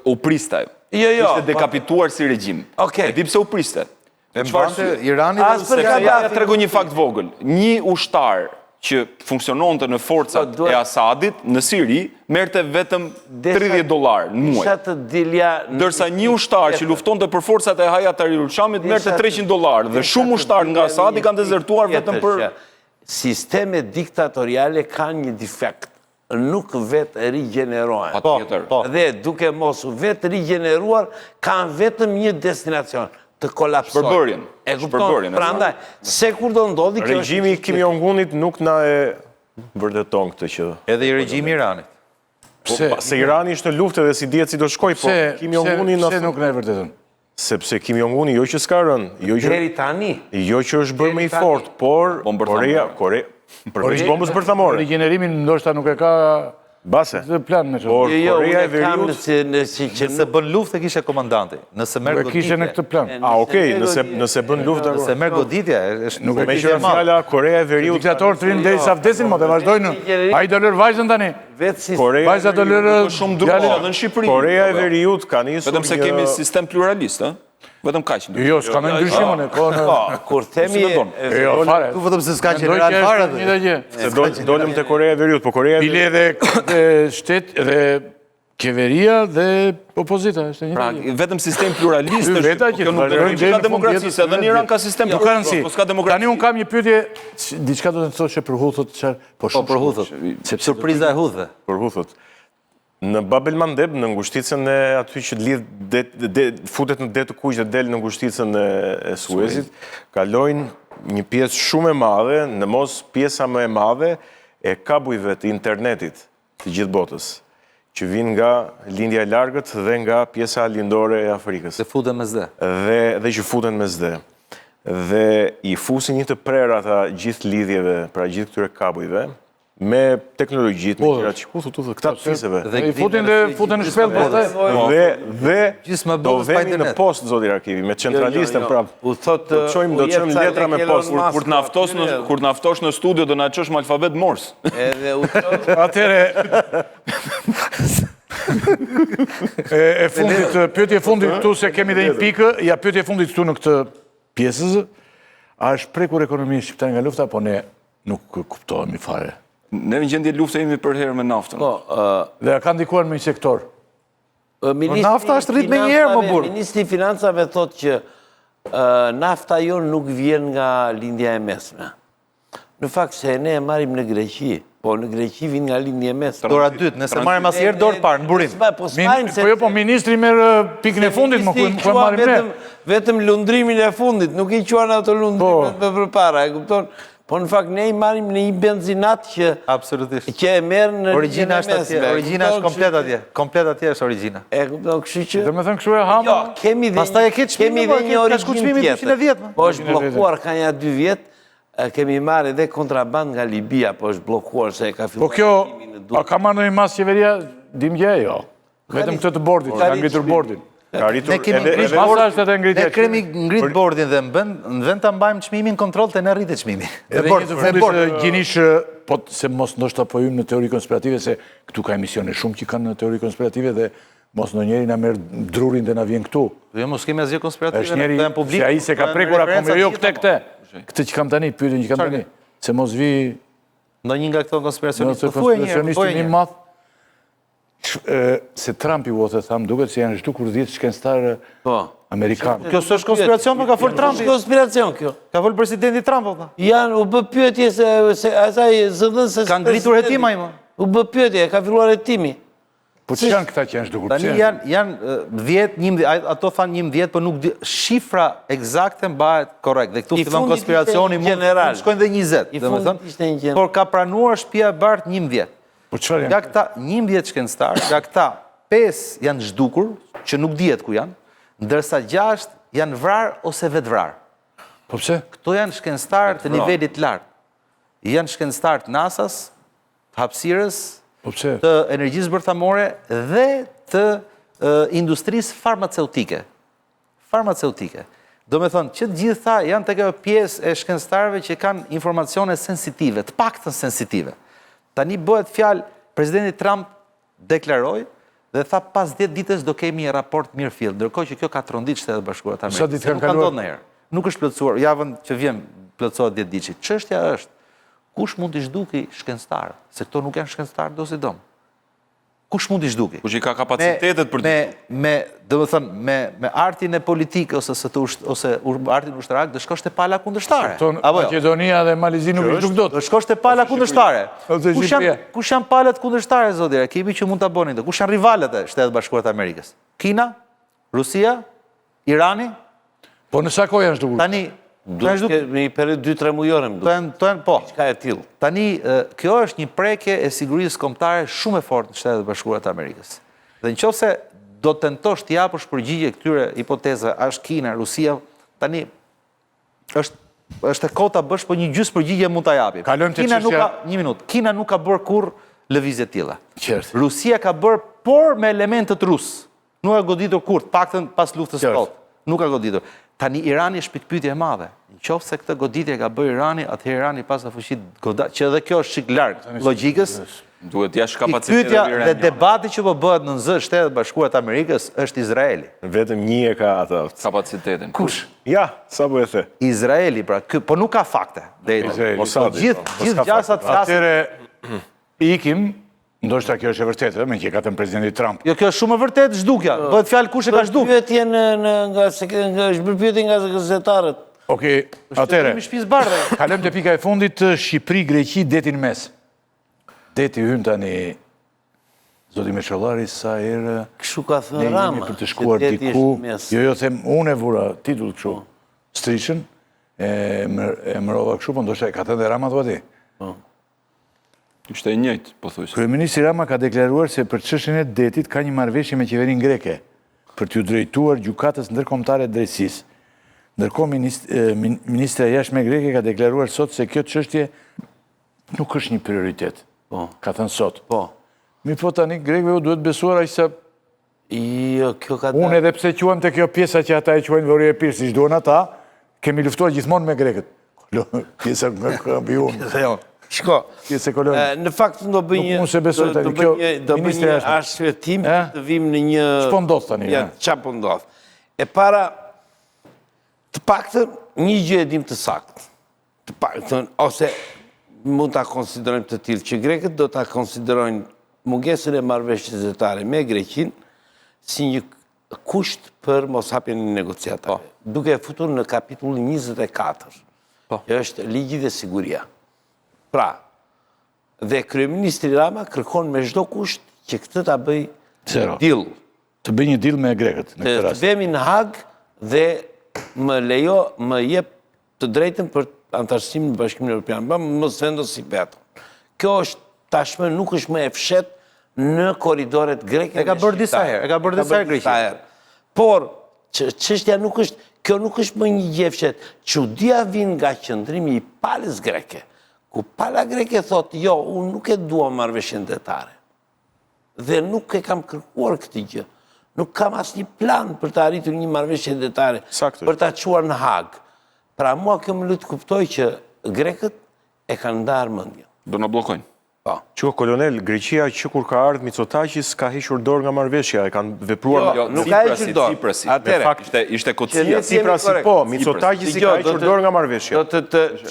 U priste. Jo. Ishte dekapituar si regjim. Okej. E di pse u priste. E mbante Irani As për Ja Kaddafi. tregu një fakt vogël. Një ushtar që funksiononte në forcat e Asadit në Siri merrte vetëm $30 në muaj. Isha të dilja... Ndërsa një ushtar që luftonte për forcat e Hayat Tahrir ul-Shamit merrte $300 dhe shumë ushtar nga Asadi kanë dezertuar vetëm për... Sisteme diktatoriale kanë një defekt. Nuk vetë rigjenerohen. Patjetër. Dhe duke mos vetë rigjeneruar, kanë vetëm një destinacion, të kolapsojnë. Shpërbërjen. E kupton? Prandaj, se kur do ndodhi kjo... Regjimi i Kim Jong-unit nuk na e vërteton këtë që... Edhe i regjimi Iranit. Se Irani ishte në luftë dhe si dihet si do shkoj, po Kim Jong-uni Pse nuk na e vërtetën? sepse Kim Jong-uni jo që s'ka rënë, Deri tani. jo që është bërë më i fortë, por përveç bombës bërthamore. Rigenerimin ndoshta nuk e ka Base. plan me Por çfarë. Korea e Veriut Nëse bën luftë kishte komandanti. Nëse merr Nuk kishte në këtë plan. okej, nëse bën luftë Nëse merr goditja, është Nuk e me kishte qenë fjala Korea e Veriut. Diktator të rinë derisa vdesin, mo të vazhdojnë. Ai do lër vajzën tani. Vajza do lër Shumë ndryshe edhe në Shqipëri. Korea e Veriut ka nisur Vetëm se kemi sistem pluralist, ë? Vetëm kaq. Jo, s'ka më ndryshimon e kohën. Kur themi... Jo, fare. Tu vetëm se s'ka general fare atë. Një gjë. Se dolëm te Korea e Veriut, po Korea e Bile edhe shtet edhe Qeveria dhe opozita, është një. Pra, vetëm sistem pluralist është, Veta po që kjo nuk do të thotë që ka demokraci, se edhe në Iran ka sistem Nuk ka rëndësi. po s'ka demokraci. Tani unë kam një pyetje, diçka do të thoshë për Huthët, çfarë? Po për Huthët. Surpriza e Huthëve. Për Huthët. Në Bab el Mandeb, në ngushticën e aty që futet në det të kuq dhe del në ngushticën e Suezit, kalojnë një pjesë shumë e madhe, në mos pjesa më e madhe e kabujve të internetit të gjithë botës, që vinë nga lindja e largët dhe nga pjesa lindore e Afrikës. Se futen me zde. Dhe që futen me zde. Dhe i fusin një të prerë ata gjithë lidhjeve, pra gjithë këtyre kabujve, me teknologjit, me tjera që këta piseve. Dhe i futen në shpellë po Dhe do vemi në post, zoti Rakivi, me centralistën prapë. U thotë, do çojmë letra me post. Kur të naftosh në studio, do na çosh me alfabet Morse. Edhe u thotë, Atëre e fundit, pyetje e fundit këtu se kemi dhe një pikë, ja pyetje e fundit këtu në këtë pjesës, a është prekur ekonomia shqiptare nga lufta, po ne nuk kuptohemi fare. Ne në gjendje lufte jemi për herë me naftën. Dhe ka ndikuar në një sektor. Nafta është rrit me njerë, më burë. Ministri Financave thotë që nafta jonë nuk vjen nga lindja e mesme. Në fakt se ne e marim në Greqi, po në Greqi vjen nga lindja e mesme. Dora dytë, nëse marim asjerë dorë parë, në burim. Po ministri merë pikën e fundit, më ku e marim ne. Vetëm lundrimin e fundit, nuk i quan ato lundrimet me përpara, e kupton? Po në fakt ne i marim në një benzinat që e merë në Origjina është atje, origjina është komplet atje. Komplet atje është origjina. E kupton, kështu që... Dhe me thënë kështu e hamë? Jo, kemi dhe një origjinë tjetër. Po është blokuar ka një 2 vjetë, kemi marrë edhe kontraband nga Libia, po është blokuar se e ka filluar... Po kjo, a ka marrë në një masë qeveria, dimgje, jo? Vetëm këtë të bordit, ka ngritur bordin. Ne kemi ngrit bordin dhe në vend të mbajmë çmimin kontrol të ne rritet çmimi. Edhe një të fundit gjinish, po se mos ndoshta po hyjmë në teori konspirative, se këtu ka emisione shumë që kanë në teori konspirative dhe mos në njeri na merë drurin dhe na vjen këtu. Jo, mos kemi asgjë konspirative. Është njeri që ai se ka prekur akome, jo këte. Këtë që kam tani, pyetjen që kam tani. Se mos vi... Ndonjë nga këto konspiracionistë. Konspiracionistë një madh. Se Trumpi u të thamë duket se janë zhdukur 10 shkencëtarë amerikanë. Kjo s'është konspiracion, për ka folë Trumpi. Është konspiracion kjo. Ka folë presidenti Trump, o ta. Janë, u bë pyetje se asaj zëdhën se... Ka ngritur hetimi, ma. U bë pyetje, ka filluar hetimi. Po që janë këta që janë zhdukur? Tani janë 10, 11, ato thanë 11, për nuk shifra eksakte mbahet korrekt. Dhe këtu fillon konspiracioni mund shkojnë dhe 20. Por ka pranuar Shtëpia e Bardhë 11. Nga këta 11 shkencëtarë, nga këta 5 janë zhdukur, që nuk dihet ku janë, ndërsa 6 janë vrarë ose vetë vrarë. Po pse? Këto janë shkencëtarë të nivelit lartë. Janë shkencëtarë të NASA-s, të hapësirës, të energjisë bërthamore dhe të industrisë farmaceutike. Farmaceutike. Do me thonë, që të gjitha janë të kjo pjesë e shkencëtarëve që kanë informacione sensitive, të paktën sensitive. Tani bëhet fjalë, presidenti Trump deklaroi dhe tha pas 10 ditës do kemi një raport Mirfield, ndërkohë që kjo ka trondit Shtetet Bashkuara të Amerikës. Sa ditë kanë kaluar? Nuk është plotësuar, javën që vjen plotësohet 10 ditë. Çështja është, kush mund të zhduki shkencëtarë, se këto nuk janë shkencëtarë dosidom. Kush mund të zhduki? Kush i ka kapacitetet për të me artin e politikë ose artin ushtarak, do shkosh te pala kundërshtare. Maqedonia dhe Malizi nuk i zhduk dot. Do shkosh te pala kundërshtare. Kush janë palët kundërshtare, zoti Rakivi, që mund ta bënin këtë? Kush janë rivalët e Shtetet Bashkuara të Amerikës? Kina? Rusia? Irani? Po në sa kohë janë zhdukur? Tani një periudhë 2-3 mujore më duhet. Po. Çka e tillë. Tani, kjo është një prekje e sigurisë kombëtare shumë e fortë në Shtetet Bashkuara të Amerikës. Dhe nëse do tentosh të japësh përgjigje këtyre hipotezave, është Kina, Rusia, tani është e kohë ta bësh, po një gjysmë përgjigje mund ta japim. Kalojmë te çështja. Një minutë. Kina nuk ka bërë kurrë lëvizje të tilla. Qartë. Rusia ka bërë, por me elementet rus. Nuk ka goditur kurrë, paktën pas luftës së Kotë. Nuk ka goditur. Tani Irani është pikpyetje e madhe. Nëse se këtë goditje ka bërë Irani, atëherë Irani pas ka fuqi që edhe kjo është çik larg logjikës. Duhet jashtë kapacitetit e Iranit. Dhe debati që po bëhet në zë Shtetet Bashkuara të Amerikës është Izraeli. Vetëm një e ka atë kapacitetin. Kush? Ja, sa po e the. Izraeli, pra, po nuk ka fakte. Gjithë gjasat flasin. Atëherë ikim Ndoshta kjo është e vërtetë, me që ka thënë presidenti Trump. Jo, kjo është shumë e vërtetë, zhdukja. Bëhet fjalë kush e ka zhduk. Pyetje është bërë pyetje nga gazetarët. Okej, atëre. Kemi shtëpisë bardhe. Kalojmë te pika e fundit, Shqipëri, Greqi, detin mes. Deti hyn tani zoti Meçollari sa herë Kështu ka thënë ne jemi Rama. për të shkuar që deti diku. është mes. Jo, them, unë e vura titull kështu. Strishën e mërova kështu, po ndoshta e ka thënë dhe Rama thua ti. Ishte e njëjtë, po thuaj. Kryeministri Rama ka deklaruar se për çështjen e detit ka një marrëveshje me qeverinë greke për t'u drejtuar gjykatës ndërkombëtare të drejtësisë. Ndërkohë ministra e jashtme greke ka deklaruar sot se kjo çështje nuk është një prioritet. Ka thënë sot. Po. Mi po tani grekëve u duhet besuar aq sa Jo, kjo ka unë edhe pse quhem te kjo pjesa që ata e quajnë Vori e Pirë, siç duan ata, kemi luftuar gjithmonë me grekët. Pjesa nga kampion. Shko, Pjesë e kolonjë. në fakt do bëj një Nuk mund se besoj tani, kjo ministri një jashtme. arsyettim të vim në një Ç'po ndodh tani? Ja, ç'a po ndodh. E para të paktën një gjë e dim të saktë. Të paktën ose mund ta konsiderojmë të tillë që grekët do ta konsiderojnë mungesën e marrëveshjes zyrtare me Greqinë si një kusht për moshapjen e negociatave. Duke e futur në kapitullin 24. Që është ligji dhe siguria. Pra, dhe kryeministri Rama kërkon me çdo kusht që këtë ta bëj Zero. deal. Të bëj një deal me grekët në këtë Të rast. vemi në Hag dhe më jep të drejtën për antarësimin në Bashkimin Evropian. Mos vendosi veto. Kjo është tashmë nuk është më e fshet në korridoret greke. E ka bërë disa herë, e ka bërë disa herë Greqia. Por çështja nuk është, kjo nuk është më një gjë e fshet. Çudia vjen nga qëndrimi i palës greke. Ku pala greke thotë, jo, unë nuk e dua marrëveshjen detare. Dhe nuk e kam kërkuar këtë gjë. Nuk kam asnjë plan për të arritur një marrëveshje detare, Saktë. për ta çuar në Hag. Pra mua kjo më lut kuptoj që grekët e kanë ndarë mendjen. Do na bllokojnë. Që kolonel, Greqia që kur ka ardhur Mitsotakis ka hequr dorë nga marrëveshja, e kanë vepruar Jo, nuk ka hequr dorë. Ciprasi. Atëre, Me fakt, ishte Kocia. Që ne- Ciprasi korrekt. po, Mitsotakis i ka hequr dorë nga marrëveshja.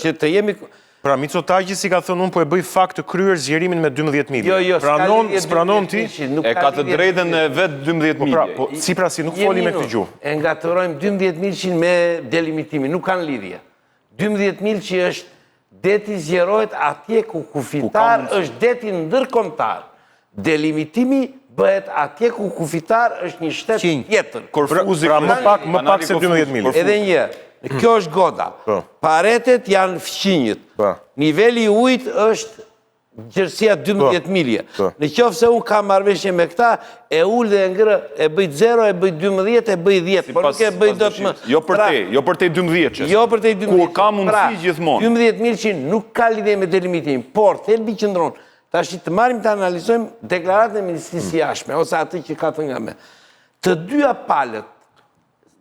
Që të jemi... Pra Mitsotakis i ka thënë unë po e bëj fakt të kryer zgjerimin me 12.000. Jo, Pranon ti? E ka të drejtën e vet 12.000. Pra, po Ciprasi nuk foli me këtë gjuhë. E ngatërojmë 12.000 me delimitimin, nuk kanë lidhje. 12.000 që është deti zgjerohet atje ku kufitar është deti ndërkombëtar. Delimitimi bëhet atje ku kufitar është një shtet tjetër. Korfuzi. Pra më pak se 12.000. Edhe një, kjo është goda. Paretet janë fqinjët. Niveli i ujit është gjërësia 12.000. Në qoftë se unë kam marrëveshje me këta, e ullë dhe e ngërë, e bëj 0, e bëj 12, e bëj 10, por nuk e bëj do të më... Jo për te, jo për te 12. Jo për te 12. Kur ka mundësi gjithmonë. 12.000 që nuk ka lidhje me delimitimin, por thelbi qëndron. Tash të marrim të analizojmë deklaratën e Ministrisë së Jashtme, ose atë që ka thënë nga me. Të dyja palët,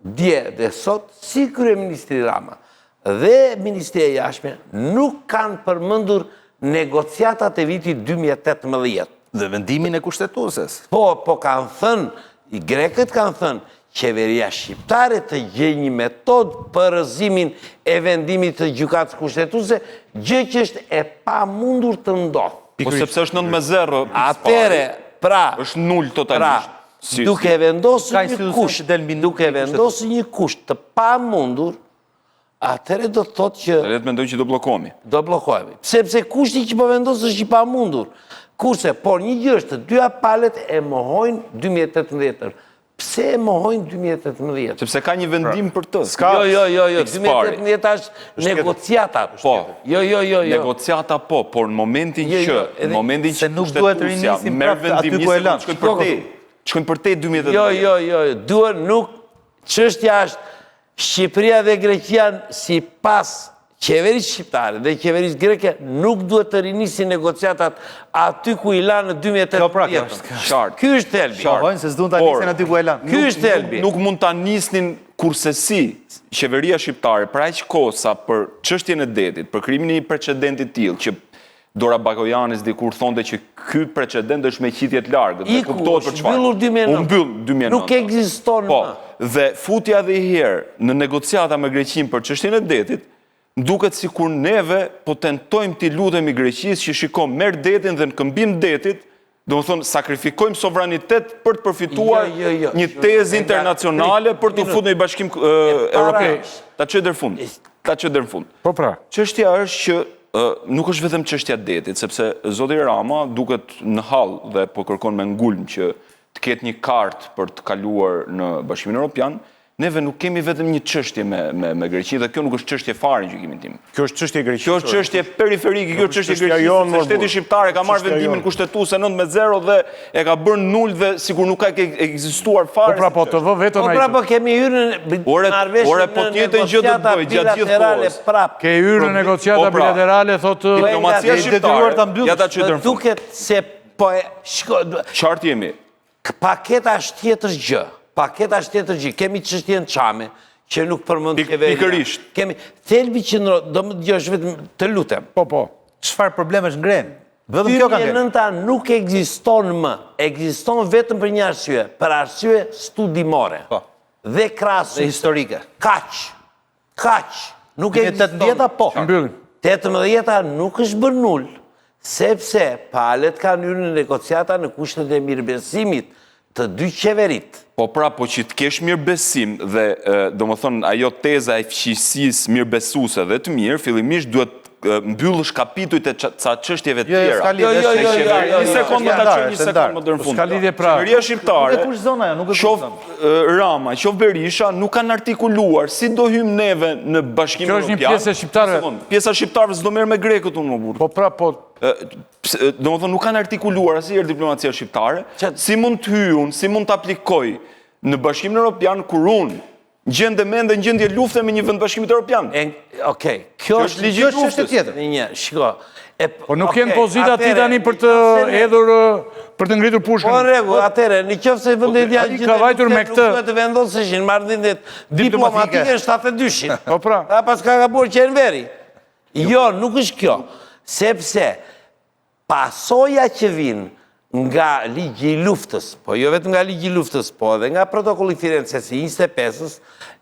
dje dhe sot, si kryeministri Rama dhe Ministria e Jashtme, nuk kanë përmendur negociatat e vitit 2018. Dhe vendimin e kushtetueses. Po kanë thënë, i grekët kanë thënë, qeveria shqiptare të gjej një metod për rëzimin e vendimit të gjykatës kushtetuese, gjë që është e pamundur të ndodhë. Po sepse është 9-0. Atere, pra, është 0 totalisht. duke vendosur një kusht të pamundur, atere do të thotë që Le të mendoj që do bllokohemi. do bllokohemi. Sepse kushti që po vendosë është i pamundur. Kurse, por një gjë është, të dyja palet e mohojnë 2018. Pse e mohojnë 2018? Sepse ka një vendim për të. Jo, Expari. 2018 është negociata. Po. Jo. Negociata po, por në momentin që Se nuk duhet të rinisim prapë aty ku e lanë. Shkojnë për te 2018. Jo, duhet nuk, çështja është Shqipëria dhe Greqia si pas qeverisë shqiptare dhe qeverisë greke nuk duhet të rinisin negociatat aty ku i lanë në 2018. Ky është thelbi. Pohojnë se s'duan ta nisin aty ku e lanë. Ky është thelbi. Nuk mund ta nisnin kurse si qeveria shqiptare për aq kohë sa për çështjen e detit, për krimin e një precedenti të tillë që Dora Bakojanis dikur thonte që ky precedent është me qitje të largët. Dhe kuptohet për çfarë. Mbyllur 2009. U mbyll 2009. Nuk ekziston Po, më. dhe futja dhe i herë në negociata me Greqinë për çështjen e detit, duket sikur neve po tentojmë t'i lutemi Greqisë që shiko merr detin dhe në këmbim detit Do më thonë, sakrifikojmë sovranitet për të përfituar një tezë internacionale për të futur në Bashkim Evropian. Ta çoj deri në fund. Po pra. Çështja është që nuk është vetëm çështja e detit, sepse zoti Rama duket në hall dhe po kërkon me ngulm që të ketë një kartë për të kaluar në Bashkimin Evropian. Neve nuk kemi vetëm një çështje me Greqi dhe kjo nuk është çështje fare në gjykimin tim. Kjo është çështje Greqisë. Kjo është çështje periferike, kjo është çështje Greqisë. Shteti shqiptar ka marrë vendimin kushtetues 9-0 dhe e ka bërë nul dhe sikur nuk ka ekzistuar fare. Po pra, po të vë vetëm ai. Po pra, po kemi hyrë në Ore, po tjetër gjë do të bëj gjatë gjithë kohës. Ke hyrë në negociata bilaterale, thotë Diplomacia shqiptare. Ja ta çoj deri në fund. Duket se po e Qartë jemi. Paketa është tjetër gjë. Paketa është tjetër gjë. Kemi çështjen Çame, që nuk përmend qeveria. Pikërisht. Kemi thelbi që do më dëgjosh vetëm të lutem. Po. Çfarë problemesh ngren? Vetëm kjo ka ngren. 2009 nuk ekziston më. Ekziston vetëm për një arsye, për arsye studimore. Po. Dhe krahasuse. Dhe historike. Kaq. Nuk ekziston. 18-a po. Mbyllim. 18-a nuk është bërë nul, sepse palët kanë hyrë në negociata në kushtet e mirëbesimit të dy qeverit. Po pra, po që të kesh mirëbesim dhe do më thonë ajo teza e fqisisë mirëbesuese dhe të mirë, fillimisht duhet mbyllësh kapitujt e ca çështjeve të tjera. Një sekondë ta çoj, një sekondë më deri në fund. Ska lidhje pra. Qeveria shqiptare, Nuk e kush zona, nuk e kush zona. qof Rama, qof Berisha, nuk kanë artikuluar si do hym neve në Bashkimin Kjo është një Evropian. pjesë e shqiptarëve. Pjesa shqiptarëve s'do merr me grekët unë më burr. Po pra, po. Do më thonë, nuk kanë artikuluar asnjëherë diplomacia shqiptare, si mund të hyjun, si mund të aplikoj në Bashkimin Evropian kur unë gjende mende në gjendje lufte me një vend Bashkimit Evropian. Okej, kjo është ligji i luftës tjetër. Një, shiko. Po nuk jenë pozita ti tani për të hedhur, për të ngritur pushkën. Po në rregull, atëre, në qoftë se vendet janë ai ka vajtur me këtë. Nuk duhet të vendoseshin marrëdhëniet diplomatike në 72-shin. Po pra. Ta pas ka gabuar Qenveri. Jo, nuk është kjo. Sepse pasoja që vinë nga ligji i luftës, po jo vetëm nga ligji i luftës, po edhe nga protokolli Firences i 25-s,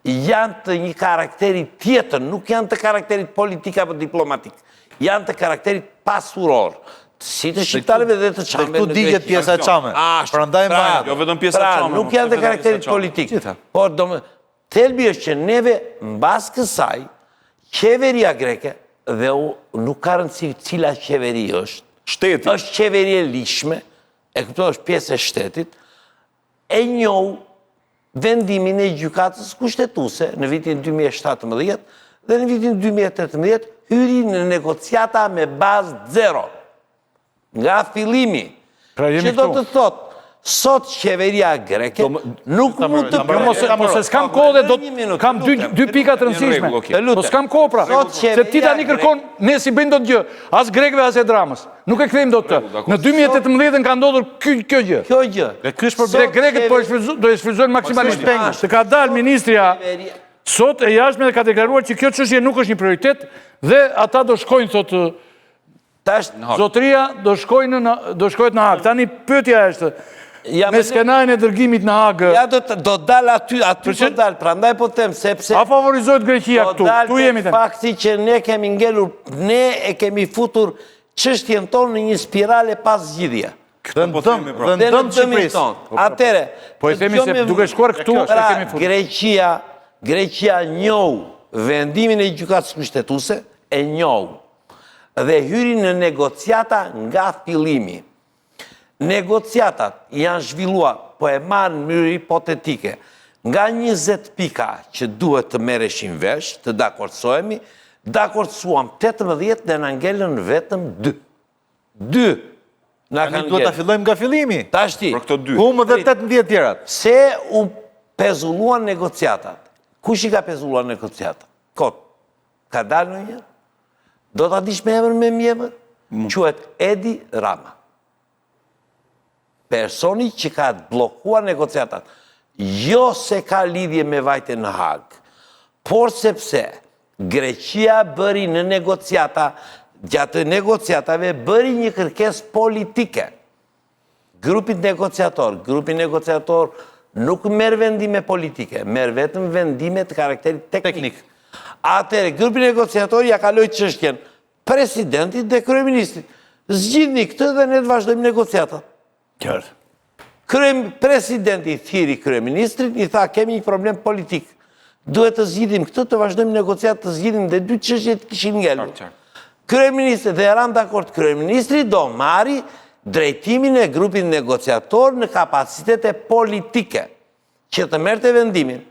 janë të një karakteri tjetër, nuk janë të karakterit politik apo diplomatik, janë të karakterit pasuror, si të shqiptarëve dhe të Çameve. Dhe këtu digjet pjesa e Çame. Prandaj mbajnë. Jo vetëm pjesa e Çameve. Nuk janë të karakterit politik. Por thelbi është që neve mbas kësaj qeveria greke dhe nuk ka rëndësi cila qeveri është. Shteti. Është qeveri e lishme, e këto është pjesë e shtetit, e njohu vendimin e gjykatës kushtetuese në vitin 2017 dhe në vitin 2018 hyri në negociata me bazë zero. Nga fillimi. Pra jemi Që do këtu. të thotë, sot qeveria greke nuk mund të Mos e s'kam kohë dhe kam dy pika të rëndësishme. Po s'kam kohë pra. Se ti tani kërkon, ne si bëjmë dot gjë, as grekëve as e dramës. Nuk e kthejmë dot të. Në 2018 ka ndodhur kjo gjë. Kjo gjë. Dhe ky është problem. Grekët do e shfrytëzojnë maksimalisht. Të ka dalë ministria sot e jashtme dhe ka deklaruar që kjo çështje nuk është një prioritet dhe ata do shkojnë thotë zotëria do shkohet në Hag. Tani pyetja është me skenajin e dërgimit në Hag. Ja do dalë aty do dalë, prandaj po them sepse A favorizohet Greqia këtu? Tu jemi tani. Fakti që ne kemi ngelur, ne e kemi futur çështjen tonë në një spirale pas zgjidhje. Dhe në dëm Shqipërisë. Atëre, Po e themi se duke shkuar këtu e kemi futur. Greqia njohu vendimin e gjykatës kushtetuese, e njohu dhe hyri në negociata nga fillimi. Negociatat janë zhvilluar, po e marrë në mënyrë hipotetike, nga 20 pika që duhet të merreshin vesh, të dakordsohemi, dakordsuam 18 dhe na ngelën vetëm 2. 2. Na Ne kanë duhet ta ngelën. fillojmë nga fillimi. Tashti, Për këto dy. Ku më dhe 18 tjerat. se u pezulluan negociatat. Kush i ka pezulluar negociatat? Kot. Ka dalë në një? Do ta dish me emër me mjemër? Quhet Edi Rama. Personi që ka bllokuar negociatat. Jo se ka lidhje me vajtje në Hag, por sepse Greqia bëri në negociata, gjatë negociatave bëri një kërkesë politike. Grupi negociator nuk merr vendime politike, merr vetëm vendime të karakterit teknik. Atëherë, grupi negociator ja kaloi çështjen presidentit dhe kryeministrit. Zgjidhni këtë dhe ne të vazhdojmë negociatat. Qartë. Presidenti thiri kryeministrin, i tha kemi një problem politik. Duhet të zgjidhim këtë, të vazhdojmë negociat, të zgjidhim dhe dy çështjet kishin ngelur. Kryeministri dhe eran dakord, kryeministri do marri drejtimin e grupit negociator në kapacitete politike që të merrte vendimin.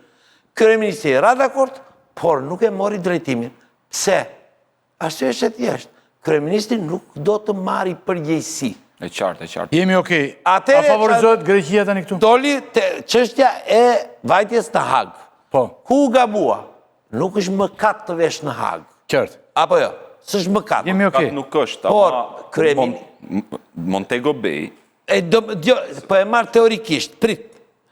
Kryeministri era dakord, por nuk e mori drejtimin. Pse? Arsye është e thjeshtë. Kryeministri nuk do të marri përgjegjësi. E qartë. Jemi okej. A Atëherë favorizohet Greqia tani këtu? doli çështja e vajtjes në Hag. Po. Ku u gabua? Nuk është mëkat të vesh në Hag. Qartë. Apo jo? S'është mëkat. Jemi okej. Nuk është, Por, ama Montego Bay, Po e marr teorikisht, prit.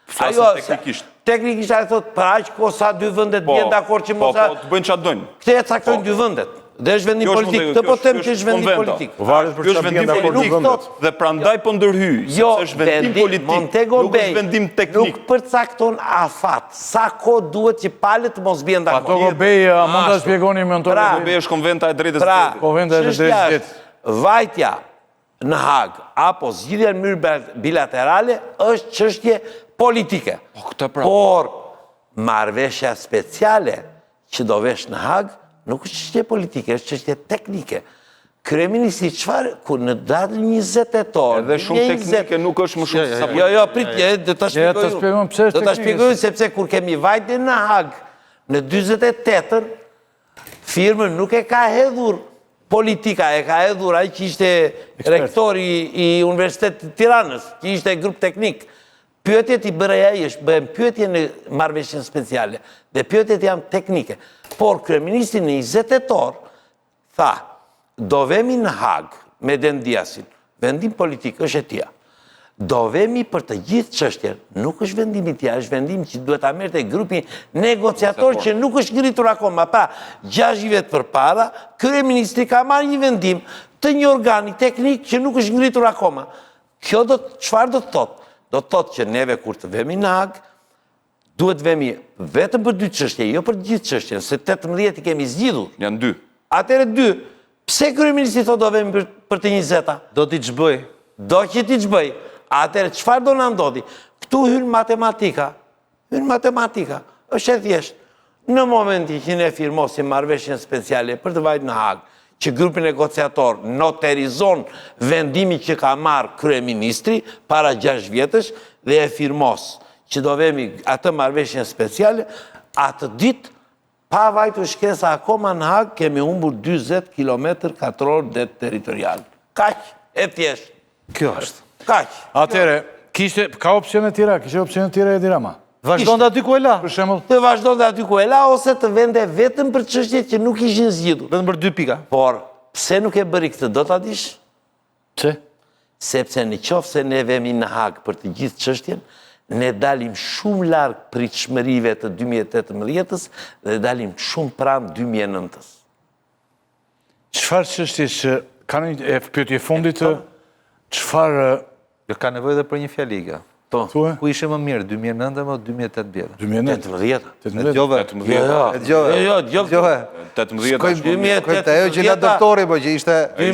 Flasim teknikisht. Teknikisht ai thot për aq kohë sa dy vendet bien dakord që mos Po, të bëjnë çfarë dojnë. Këtë e caktojnë dy vendet. Dhe është vendim politik. Këtë po them që është vendim politik. Varet për Kjo është çfarë vendim bien dakord politik dy vendet. dhe prandaj po ndërhyj, Jo, sepse është vendim politik, Montego nuk Bay është vendim teknik. nuk përcakton afat sa kohë duhet që palët mos bien dakord. Montego Bay, a mund ta shpjegoni me Montego Pra, Bay? Bay është konventa e drejtës së Pra, drejtë. Konventa e çështja drejtës është vajtja në Hag apo zgjidhja në mënyrë bilaterale është çështje politike. këtë pra. Por marrëveshja speciale që do vesh në Hag nuk është çështje politike, është çështje teknike. Kryeministri çfarë kur në datën 20 tetor, Edhe shumë teknike nuk është më shumë sa Jo, prit, do ta shpjegoj. ta shpjegojmë pse është Do ta teknike, shpjegoj sepse kur kemi vajtjen në Hag në 48-ën, firmën nuk e ka hedhur politika, e ka hedhur ai që ishte rektori i Universitetit të Tiranës, që ishte grup teknik. Pyetjet i bërej ai është bëhem pyetje në marrëveshjen speciale dhe pyetjet janë teknike. Por kryeministri në 20 tetor tha, do vemi në Hag me Dendiasin, vendim politik është e tija. Do vemi për të gjithë çështjen, nuk është vendimi tja, është vendim që duhet ta merrte grupi negociator që nuk është ngritur akoma. Pa, 6 vjet përpara, kryeministri ka marrë një vendim të një organi teknik që nuk është ngritur akoma. Kjo çfarë do të thotë? Do të thotë që neve kur të vemi në Hag, duhet vemi vetëm për 2 çështje, jo për gjithë çështjen, se 18 i kemi zgjidhur. Janë 2. Atëre 2, pse kryeministri thotë do vemi për të 20-ta? Do t'i çbëj. Do që t'i çbëj. Atëre çfarë do na ndodhi? Këtu hyn matematika. Është e thjeshtë. Në momentin që ne firmosim marrëveshjen speciale për të vajtë në Hag, që grupi negociator noterizon vendimin që ka marrë kryeministri para 6 vjetësh dhe e firmos që do vemi atë marrëveshjen speciale, atë ditë pa vajtur shkesa akoma në Hag kemi humbur 40 km2 det territorial. Kaq e thjeshtë. Kjo është. Kaq. Atëre, ka opsione tjera, kishte opsione tjera Edi Rama. Vazhdon dhe aty ku e la. Për shembull, Të vazhdon dhe aty ku e la, ose të vende vetëm për çështjet që nuk ishin zgjidhur. Vetëm për 2 pika. Por, pse nuk e bëri këtë, do ta dish? pse? Sepse në qoftë se ne vemi në Hag për të gjithë çështjen, ne dalim shumë larg pritshmërive të 2018-s dhe dalim shumë pranë 2009-s. Çfarë çështjesh që kanë e pyetje fundit të çfarë Jo ka nevojë edhe për një fjali kjo. thua? Ku ishe më mirë, 2009 apo 2008 vjetë? 2009. 18. E djove. 18. E djove. Jo, Djove. 18. Kojmë të ajo që la doktori, po që ishte... Ai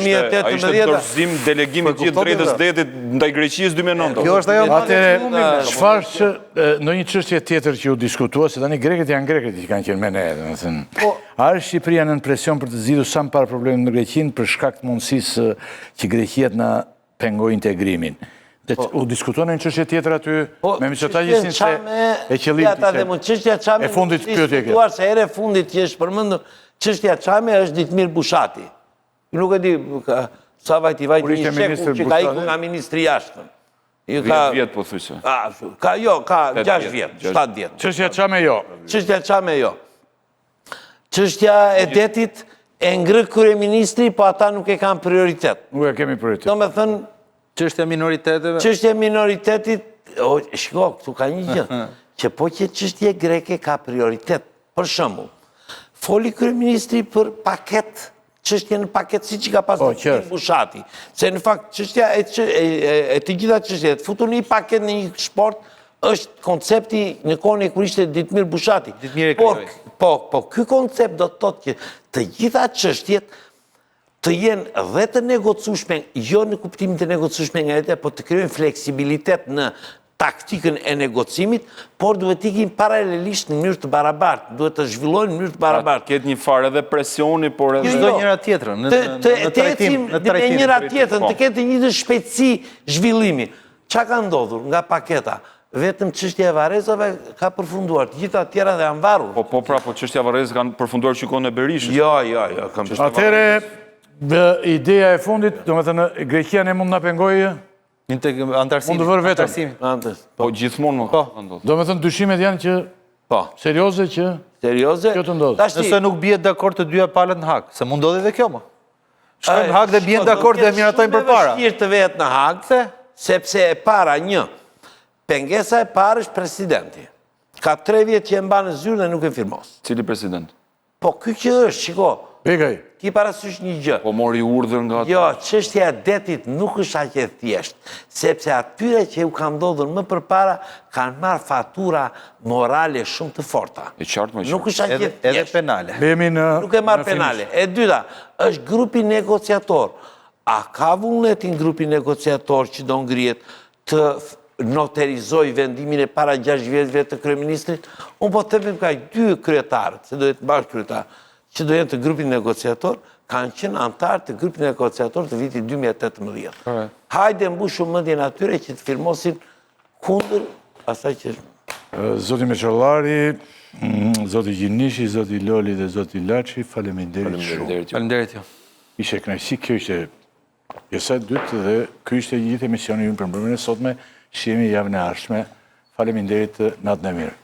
ishte dorëzim delegimi gjithë drejtës detit ndaj Greqisë 2009. Kjo është ajo... Atëre, çfarë që ndonjë çështje tjetër që u diskutua, se tani grekët janë grekët që kanë qenë me ne, domethënë. A është Shqipëria në presion për të zgjidhur sa më parë problemin në Greqinë për shkak të mundësisë që Greqia na pengojë integrimin? U diskutuan një çështje tjetër aty me Mitsotakis se e qëllimit e fundit pyetje kjo. Se ere fundit që është përmendur çështja Çame është Ditmir Bushati. Nuk e di sa vajti një sheku që ka ikur nga ministri i jashtëm. 10 vjet po thjesht. Ka 6 vjet, 7 vjet. Çështja Çame jo. Çështja Çame jo. Çështja e detit e ngrë kryeministri, po ata nuk e kanë prioritet. Nuk e kemi prioritet. Domethënë Çështja minoriteteve. çështja e minoritetit, shiko, këtu ka një gjë, që po që çështja greke ka prioritet. Për shembull, foli kryeministri për paket, çështjen në paket siç ka pasur Bushati. Se në fakt çështja e të gjitha çështjet, futur në një paket në një sport është koncepti në kohën e kur ishte Ditmir Bushati. Po, ky koncept do të thotë që të gjitha çështjet të jenë dhe të negocueshme, jo në kuptimin të negocueshme nga jeta, po të krijojnë fleksibilitet në taktikën e negocimit, por duhet ikin paralelisht në mënyrë të barabartë, duhet të zhvillojnë në mënyrë të barabartë. Ketë një farë edhe presioni, por edhe... Çdo njëra tjetrën, në trajtim. Me njëra tjetrën, të ketë një të shpejtësi zhvillimi. Qa ka ndodhur nga paketa? Vetëm çështja e Varezave ka përfunduar, të gjitha tjera dhe janë varur. Po çështja e Varrezës kanë përfunduar shikon e Berishës. Jo, kam Atëre, ideja e fundit, do me thënë, Greqia ne mund në pengojë, mund të vërë vetëm. Po gjithmonë më ka ndodhur. Do me thënë, dyshimet janë që, serioze që, serioze? kjo të ndodhë. Nëse nuk bie dakord të dyja palët në Hag, se mund ndodhi dhe kjo më. Shkojnë në Hag dhe bien dakord dhe miratojnë për para. Vështirë të vetë në Hag, sepse e para një, pengesa e parë është presidenti. Ka 3 vjetë që e mba në zyrë dhe nuk e firmos. Cili president? Po, kjo që është, shiko, Bekaj, ki parasysh një gjë. Po mori urdhër nga... Jo, çështja e detit nuk është aq e thjeshtë, sepse atyre që u kanë ndodhur më përpara kanë marrë fatura morale shumë të forta. E qartë më qartë. Nuk është aq e Edhe thjeshtë. penale. Nuk e marrë penale. E dyta, është grupi negociator. A ka vullnetin grupi negociator që do ngrihet të noterizoj vendimin e para 6 vjetëve të kryeministrit? Unë po të them ka 2 kryetarët, se do jetë bashkë kryetarë, që do jenë të grupin negociator, kanë qenë antarë të grupin negociator të vitit 2018. Hajde mbushu mendjen atyre që të firmosin kundër asaj që... Zoti Meqollari, Zoti Gjinishi, Zoti Loli dhe Zoti Laçi, faleminderit shumë. Faleminderit ju. Ishe kënaqësi, kjo ishte pjesa e dytë dhe ky ishte gjithë emisioni ynë për mbrëmjen e sotme, shihemi javën e ardhshme. Faleminderit, natën e mirë.